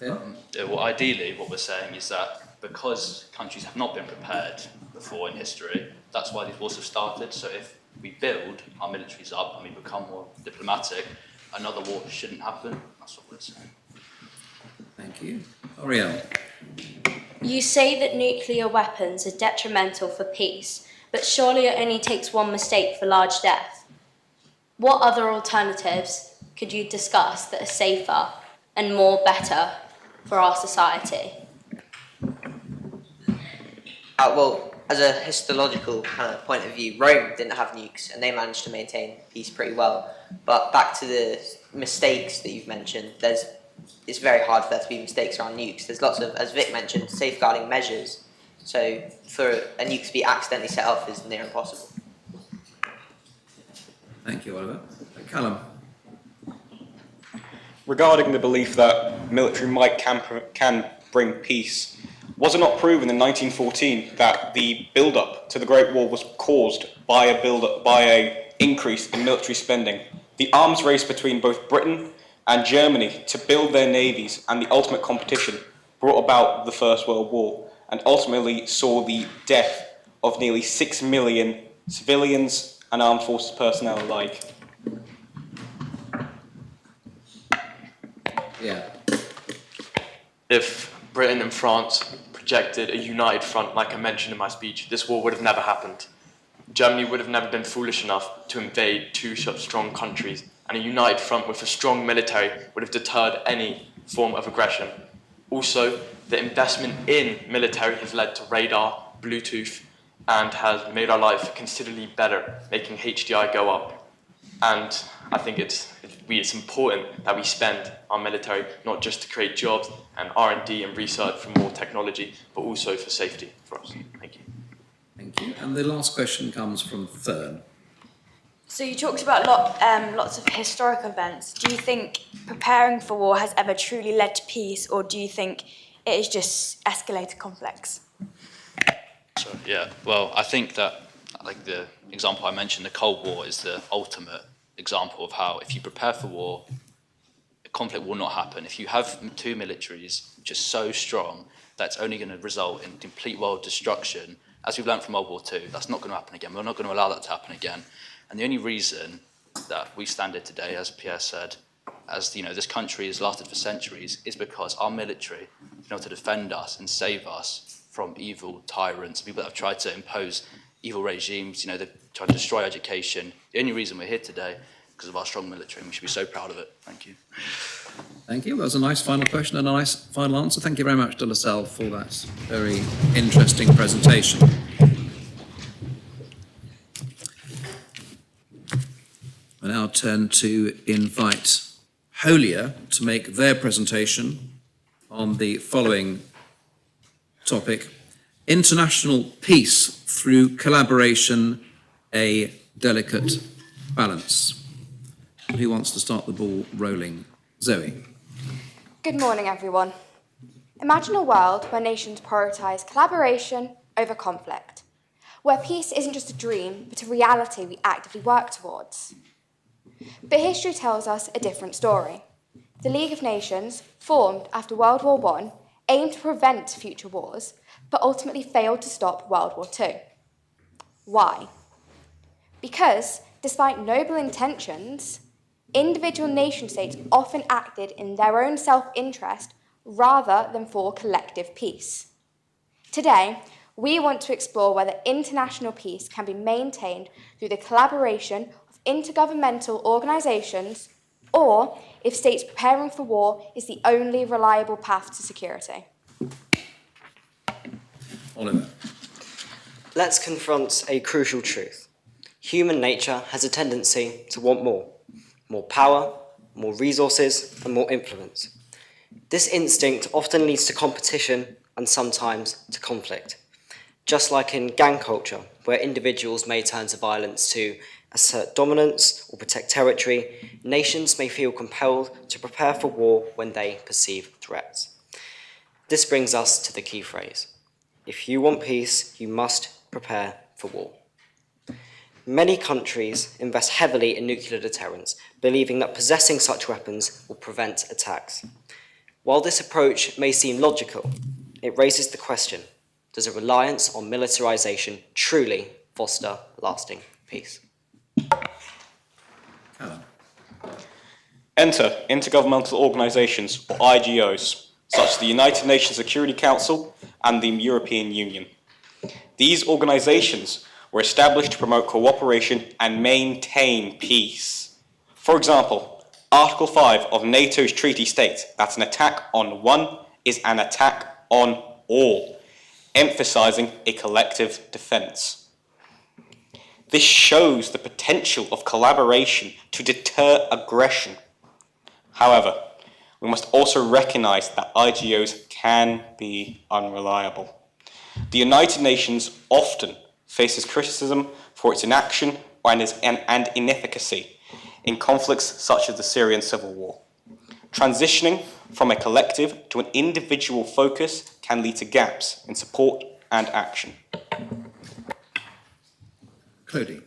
Well, ideally, what we're saying is that because countries have not been prepared before in history, that's why these wars have started. So if we build our militaries up and we become more diplomatic, another war shouldn't happen. That's what we're saying. Thank you. Oriel. You say that nuclear weapons are detrimental for peace, but surely it only takes one mistake for large death. What other alternatives could you discuss that are safer and more better for our society? Well, as a historical kind of point of view, Rome didn't have nukes and they managed to maintain peace pretty well. But back to the mistakes that you've mentioned, it's very hard for there to be mistakes around nukes. There's lots of, as Vic mentioned, safeguarding measures. So for a nuke to be accidentally set off is near impossible. Thank you, Oliver. Callum. Regarding the belief that military might can bring peace, was it not proven in 1914 that the build-up to the Great War was caused by a increase in military spending? The arms race between both Britain and Germany to build their navies and the ultimate competition brought about the First World War and ultimately saw the death of nearly 6 million civilians and armed forces personnel alike. Yeah. If Britain and France projected a united front, like I mentioned in my speech, this war would have never happened. Germany would have never been foolish enough to invade two such strong countries, and a united front with a strong military would have deterred any form of aggression. Also, the investment in military has led to radar, Bluetooth, and has made our life considerably better, making HDI go up. And I think it's important that we spend our military not just to create jobs and R&D and research for more technology, but also for safety for us. Thank you. Thank you. And the last question comes from Fern. So you talked about lots of historic events. Do you think preparing for war has ever truly led to peace, or do you think it has just escalated conflicts? So, yeah, well, I think that, like the example I mentioned, the Cold War is the ultimate example of how if you prepare for war, a conflict will not happen. If you have two militaries which are so strong, that's only going to result in complete world destruction. As we've learned from World War II, that's not going to happen again. We're not going to allow that to happen again. And the only reason that we stand here today, as Pierre said, as this country has lasted for centuries, is because our military has been able to defend us and save us from evil tyrants, people that have tried to impose evil regimes. They've tried to destroy education. The only reason we're here today is because of our strong military, and we should be so proud of it. Thank you. Thank you. That was a nice final question and a nice final answer. Thank you very much, De La Salle, for that very interesting presentation. I now turn to invite Holier to make their presentation on the following topic: international peace through collaboration, a delicate balance. Who wants to start the ball rolling? Zoe. Good morning, everyone. Imagine a world where nations prioritise collaboration over conflict, where peace isn't just a dream, but a reality we actively work towards. But history tells us a different story. The League of Nations, formed after World War I, aimed to prevent future wars, but ultimately failed to stop World War II. Why? Because, despite noble intentions, individual nation-states often acted in their own self-interest rather than for collective peace. Today, we want to explore whether international peace can be maintained through the collaboration of intergovernmental organisations, or if states preparing for war is the only reliable path to security. Oliver. Let's confront a crucial truth. Human nature has a tendency to want more. More power, more resources, and more influence. This instinct often leads to competition and sometimes to conflict. Just like in gang culture, where individuals may turn to violence to assert dominance or protect territory, nations may feel compelled to prepare for war when they perceive threats. This brings us to the key phrase: if you want peace, you must prepare for war. Many countries invest heavily in nuclear deterrence, believing that possessing such weapons will prevent attacks. While this approach may seem logical, it raises the question: does a reliance on militarization truly foster lasting peace? Enter intergovernmental organisations, or IGOs, such as the United Nations Security Council and the European Union. These organisations were established to promote cooperation and maintain peace. For example, Article 5 of NATO's treaty states that an attack on one is an attack on all, emphasising a collective defence. This shows the potential of collaboration to deter aggression. However, we must also recognise that IGOs can be unreliable. The United Nations often faces criticism for its inaction and inefficacy in conflicts such as the Syrian civil war. Transitioning from a collective to an individual focus can lead to gaps in support and action. Cody.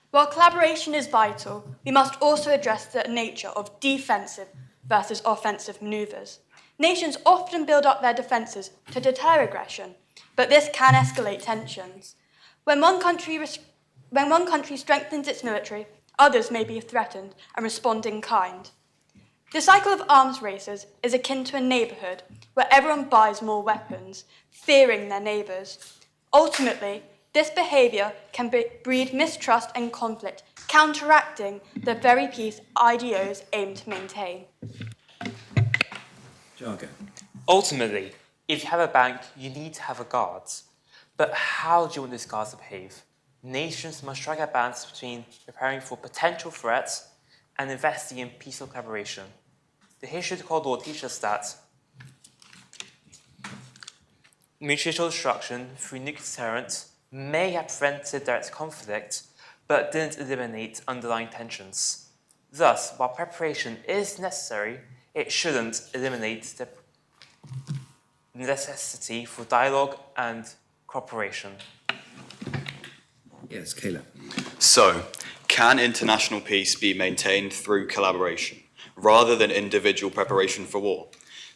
While collaboration is vital, we must also address the nature of defensive versus offensive manoeuvres. Nations often build up their defences to deter aggression, but this can escalate tensions. When one country strengthens its military, others may be threatened and respond in kind. The cycle of arms races is akin to a neighbourhood where everyone buys more weapons, fearing their neighbours. Ultimately, this behaviour can breed mistrust and conflict, counteracting the very peace IGOs aim to maintain. Jargo. Ultimately, if you have a bank, you need to have a guard. But how do you want these guards to behave? Nations must strike a balance between preparing for potential threats and investing in peaceful collaboration. The history of the Cold War teaches us that mutual destruction through nuclear deterrence may have prevented direct conflict, but didn't eliminate underlying tensions. Thus, while preparation is necessary, it shouldn't eliminate the necessity for dialogue and cooperation. Yes, Caleb. So, can international peace be maintained through collaboration, rather than individual preparation for war?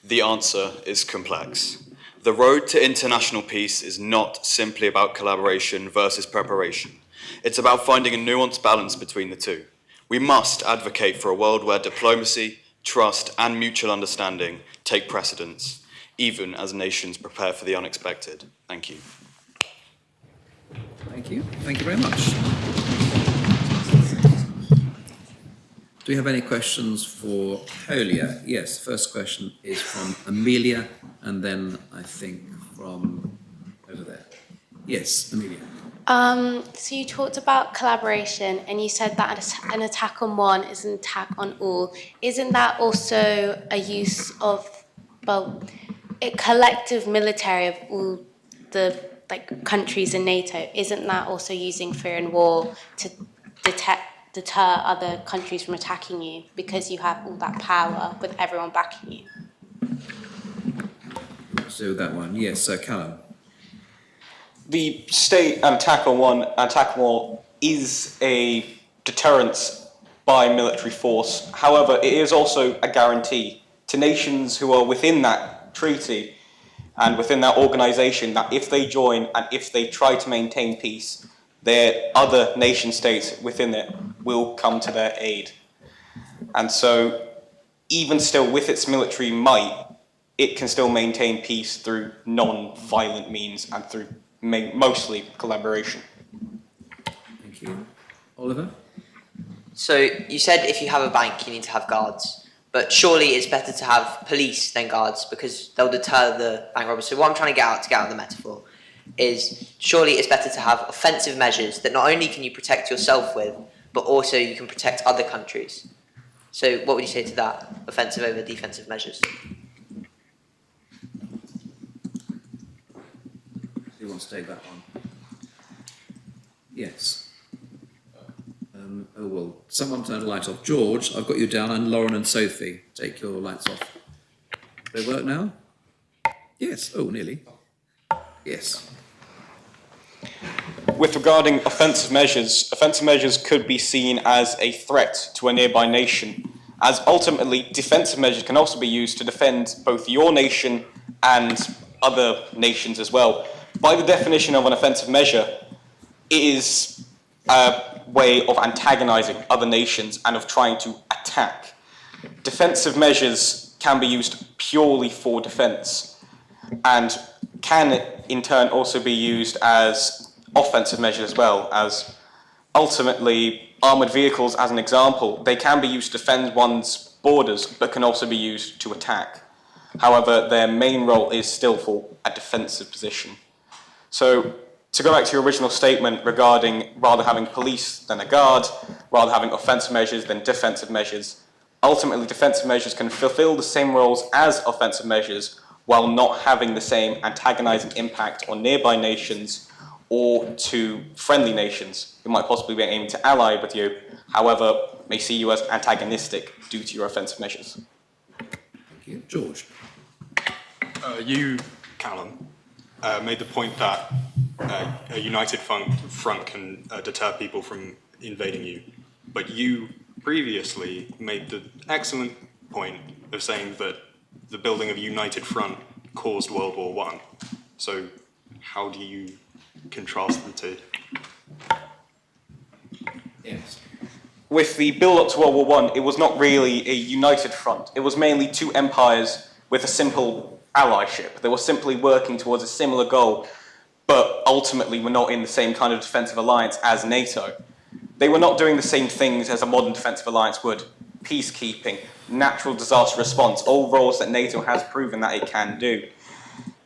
The answer is complex. The road to international peace is not simply about collaboration versus preparation. It's about finding a nuanced balance between the two. We must advocate for a world where diplomacy, trust, and mutual understanding take precedence, even as nations prepare for the unexpected. Thank you. Thank you. Thank you very much. Do we have any questions for Holia? Yes, first question is from Amelia, and then I think from over there. Yes, Amelia. So you talked about collaboration, and you said that an attack on one is an attack on all. Isn't that also a use of, well, a collective military of all the countries in NATO? Isn't that also using fear and war to deter other countries from attacking you because you have all that power with everyone backing you? So that one, yes, Callum. The state attack on all is a deterrence by military force. However, it is also a guarantee to nations who are within that treaty and within that organisation that if they join and if they try to maintain peace, their other nation states within it will come to their aid. And so, even still with its military might, it can still maintain peace through non-violent means and through mostly collaboration. Thank you. Oliver? So you said if you have a bank, you need to have guards. But surely it's better to have police than guards because they'll deter the bank robbers. So what I'm trying to get out of the metaphor is surely it's better to have offensive measures that not only can you protect yourself with, but also you can protect other countries. So what would you say to that, offensive over defensive measures? Who wants to take that one? Yes. Oh, well, someone turn the light off. George, I've got you down, and Lauren and Sophie, take your lights off. They work now? Yes. Oh, nearly. Yes. With regarding offensive measures could be seen as a threat to a nearby nation, as ultimately defensive measures can also be used to defend both your nation and other nations as well. By the definition of an offensive measure, it is a way of antagonizing other nations and of trying to attack. Defensive measures can be used purely for defense and can in turn also be used as offensive measures as well, as ultimately armoured vehicles, as an example, they can be used to defend one's borders but can also be used to attack. However, their main role is still for a defensive position. So, to go back to your original statement regarding rather having police than a guard, rather having offensive measures than defensive measures, ultimately defensive measures can fulfill the same roles as offensive measures while not having the same antagonizing impact on nearby nations or to friendly nations who might possibly be aiming to ally with you, however, may see you as antagonistic due to your offensive measures. Thank you. George? You, Callum, made the point that a united front can deter people from invading you. But you previously made the excellent point of saying that the building of a united front caused World War I. So how do you contrast the two? Yes. With the build-up to World War I, it was not really a united front. It was mainly two empires with a simple allyship. They were simply working towards a similar goal, but ultimately were not in the same kind of defensive alliance as NATO. They were not doing the same things as a modern defensive alliance would. Peacekeeping, natural disaster response, all roles that NATO has proven that it can do.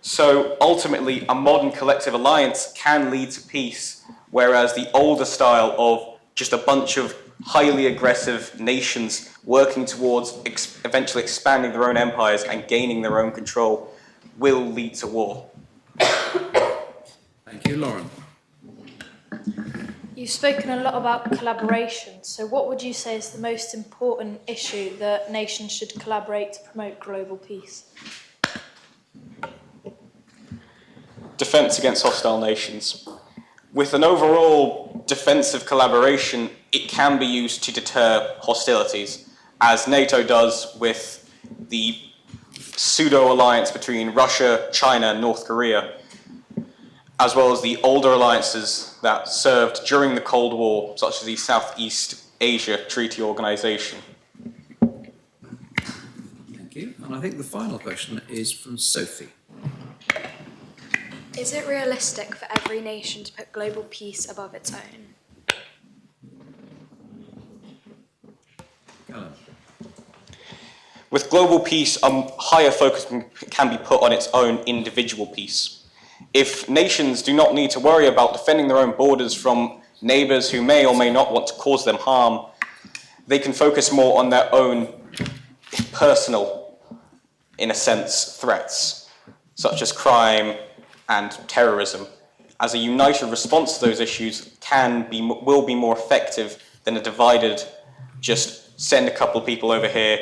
So ultimately, a modern collective alliance can lead to peace, whereas the older style of just a bunch of highly aggressive nations working towards eventually expanding their own empires and gaining their own control will lead to war. Thank you. Lauren? You've spoken a lot about collaboration, so what would you say is the most important issue that nations should collaborate to promote global peace? Defense against hostile nations. With an overall defensive collaboration, it can be used to deter hostilities, as NATO does with the pseudo-alliance between Russia, China, and North Korea, as well as the older alliances that served during the Cold War, such as the Southeast Asia Treaty Organisation? Thank you. And I think the final question is from Sophie. Is it realistic for every nation to put global peace above its own? Colin. With global peace, a higher focus can be put on its own individual peace. If nations do not need to worry about defending their own borders from neighbours who may or may not want to cause them harm, they can focus more on their own personal, in a sense, threats, such as crime and terrorism. As a united response to those issues will be more effective than a divided, just send a couple of people over here,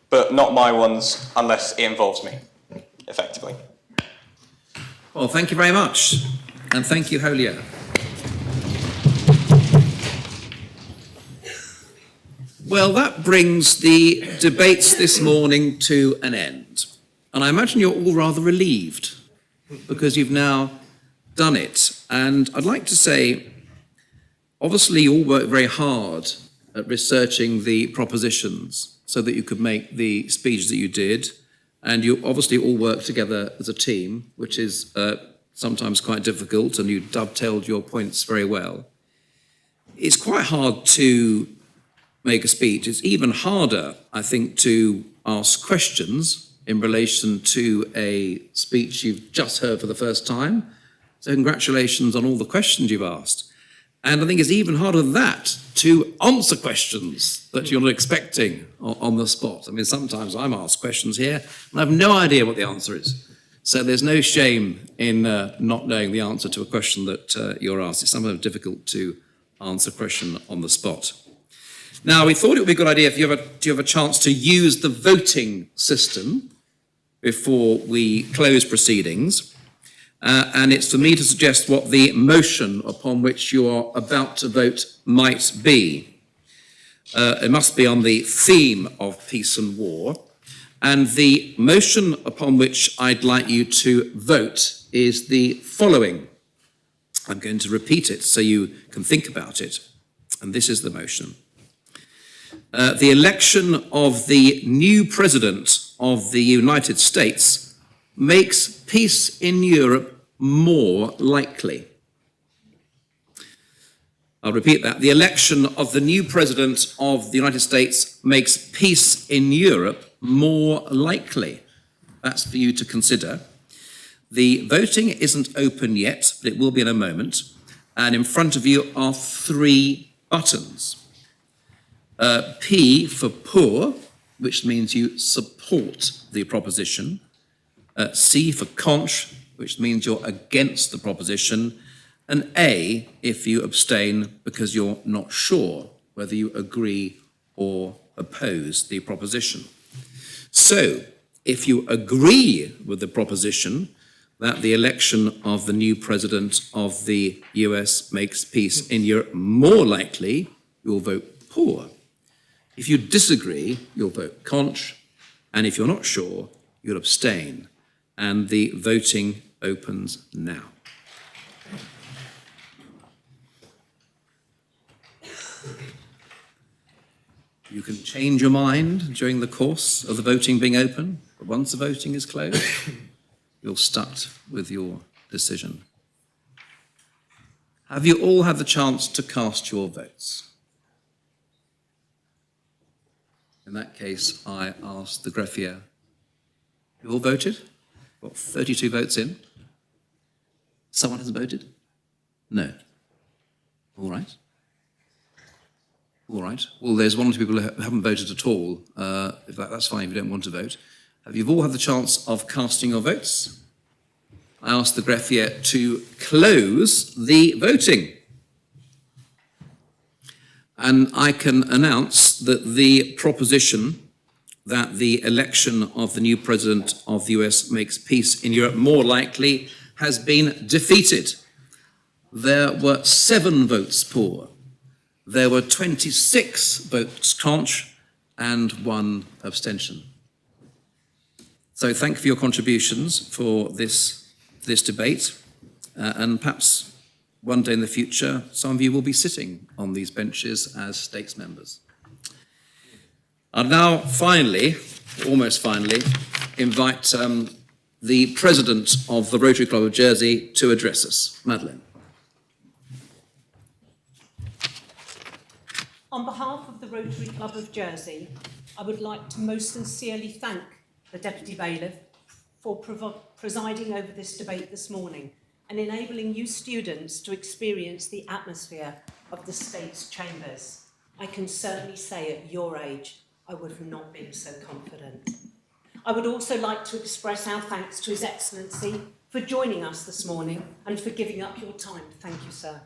but not my ones unless it involves me, effectively. Well, thank you very much. And thank you, Holier. Well, that brings the debates this morning to an end. And I imagine you're all rather relieved because you've now done it. And I'd like to say, obviously you all worked very hard at researching the propositions so that you could make the speech that you did. And you obviously all work together as a team, which is sometimes quite difficult, and you dovetailed your points very well. It's quite hard to make a speech. It's even harder, I think, to ask questions in relation to a speech you've just heard for the first time. So congratulations on all the questions you've asked. And I think it's even harder than that to answer questions that you're not expecting on the spot. I mean, sometimes I'm asked questions here and I have no idea what the answer is. So there's no shame in not knowing the answer to a question that you're asked. It's sometimes difficult to answer a question on the spot. Now, we thought it would be a good idea if you have a chance to use the voting system before we close proceedings. And it's for me to suggest what the motion upon which you are about to vote might be. It must be on the theme of peace and war. And the motion upon which I'd like you to vote is the following. I'm going to repeat it so you can think about it. And this is the motion. The election of the new president of the United States makes peace in Europe more likely. I'll repeat that. The election of the new president of the United States makes peace in Europe more likely. That's for you to consider. The voting isn't open yet, but it will be in a moment. And in front of you are 3 buttons. P for pour, which means you support the proposition. C for contre, which means you're against the proposition, and A if you abstain because you're not sure whether you agree or oppose the proposition. So, if you agree with the proposition that the election of the new president of the US makes peace in Europe more likely, you'll vote pour. If you disagree, you'll vote contre, and if you're not sure, you'll abstain. And the voting opens now. You can change your mind during the course of the voting being open, but once the voting is closed, you're stuck with your decision. Have you all had the chance to cast your votes? In that case, I ask the greffier, you all voted? Got 32 votes in. Someone hasn't voted? No. All right. All right. Well, there's 1 or 2 people who haven't voted at all. That's fine if you don't want to vote. Have you all had the chance of casting your votes? I ask the greffier to close the voting. And I can announce that the proposition that the election of the new president of the US makes peace in Europe more likely has been defeated. There were 7 votes pour. There were 26 votes contre and 1 abstention. So thank you for your contributions for this debate. And perhaps one day in the future, some of you will be sitting on these benches as states members. I'll now finally, almost finally, invite the President of the Rotary Club of Jersey to address us. Madeleine. On behalf of the Rotary Club of Jersey, I would like to most sincerely thank the Deputy Bailiff for presiding over this debate this morning and enabling you students to experience the atmosphere of the State's chambers. I can certainly say at your age, I would have not been so confident. I would also like to express our thanks to His Excellency for joining us this morning and for giving up your time. Thank you, sir.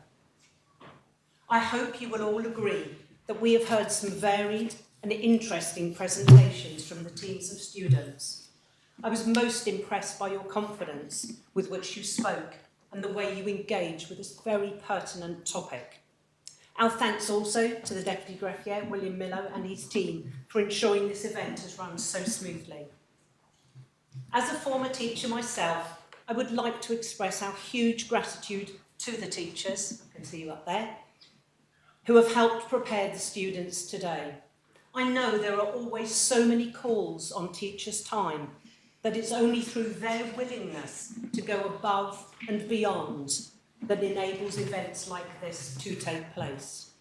I hope you will all agree that we have heard some varied and interesting presentations from the teams of students. I was most impressed by your confidence with which you spoke and the way you engage with this very pertinent topic. Our thanks also to the Deputy Greffier, William Millo, and his team for ensuring this event has run so smoothly. As a former teacher myself, I would like to express our huge gratitude to the teachers, I can see you up there, who have helped prepare the students today. I know there are always so many calls on teachers' time that it's only through their willingness to go above and beyond that enables events like this to take place.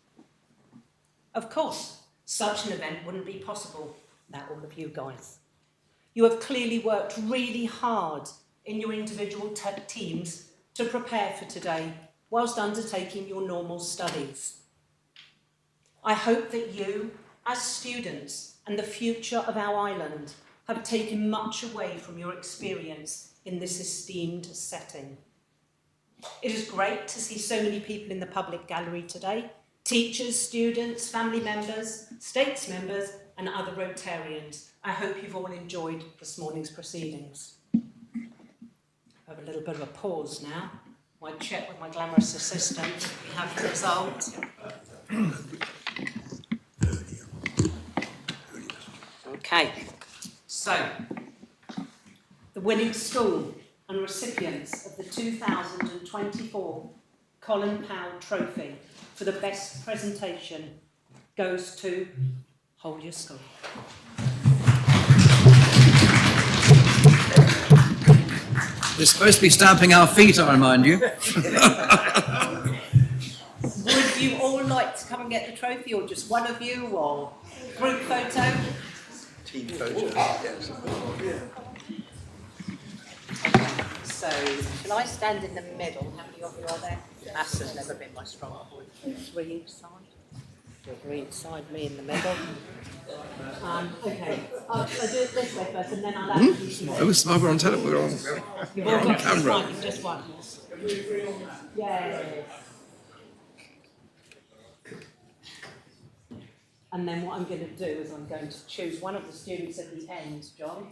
Of course, such an event wouldn't be possible without all of you guys. You have clearly worked really hard in your individual teams to prepare for today whilst undertaking your normal studies. I hope that you, as students and the future of our island, have taken much away from your experience in this esteemed setting. It is great to see so many people in the public gallery today, teachers, students, family members, states members and other Rotarians. I hope you've all enjoyed this morning's proceedings. I have a little bit of a pause now. I check with my glamorous assistant if we have the result. Okay, so the winning school and recipients of the 2024 Colin Powell Trophy for the best presentation goes to Hold Your School. We're supposed to be stamping our feet, I remind you. Would you all like to come and get the trophy, or just one of you, or group photo? Team photo, yes. So, shall I stand in the middle? How many of you are there? Maths has never been my strong point. 3 each side. So 3 each side, me in the middle. Okay, I'll do it this way first, and then I'll actually... Oh, smart, we're on television, we're on camera. Just one. Yeah. And then what I'm going to do is I'm going to choose one of the students at the end, John,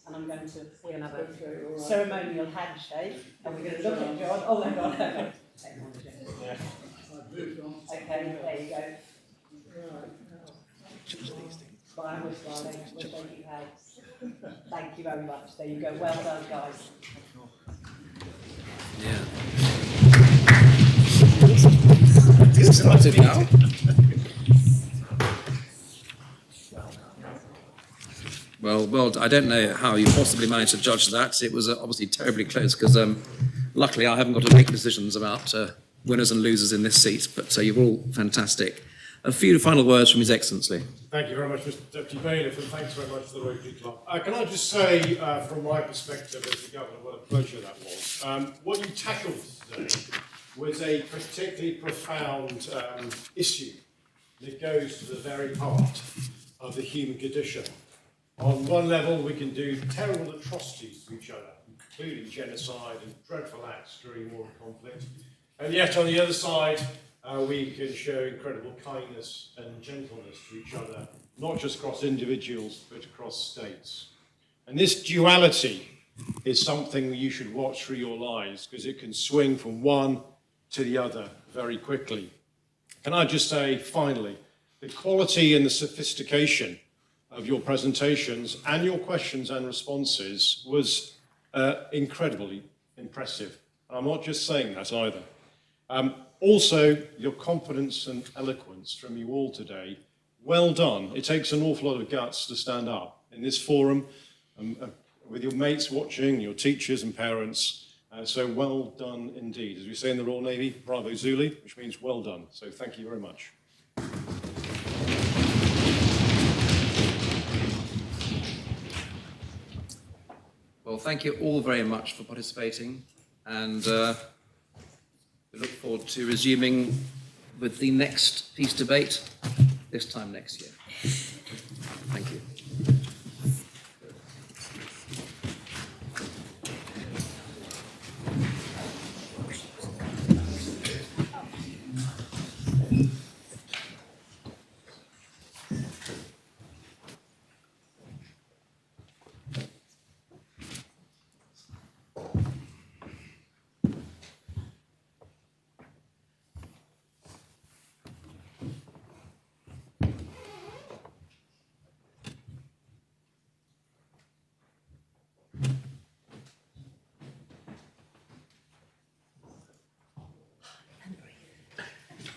and we're going to have a ceremonial handshake, and we're going to look at John. Oh, hang on. Okay, there you go. Thank you very much. There you go. Well done, guys. Yeah. Get started now. Well, I don't know how you possibly managed to judge that. It was obviously terribly close because luckily I haven't got to make decisions about winners and losers in this seat, but you're all fantastic. A few final words from His Excellency. Thank you very much, Mr. Deputy Bailiff, and thanks very much to the Rotary Club. Can I just say, from my perspective as the Governor, what a pleasure that was. What you tackled today was a particularly profound issue that goes to the very heart of the human condition. On one level, we can do terrible atrocities to each other, including genocide and dreadful acts during war and conflict. And yet, on the other side, we can show incredible kindness and gentleness to each other, not just across individuals, but across states. And this duality is something you should watch through your lives, because it can swing from one to the other very quickly. Can I just say, finally, the quality and the sophistication of your presentations and your questions and responses was incredibly impressive. I'm not just saying that either. Also, your confidence and eloquence from you all today, well done. It takes an awful lot of guts to stand up in this forum with your mates watching, your teachers and parents. So well done indeed. As we say in the Royal Navy, bravo Zulu, which means well done. So thank you very much. Well, thank you all very much for participating, and we look forward to resuming with the next peace debate this time next year. Thank you.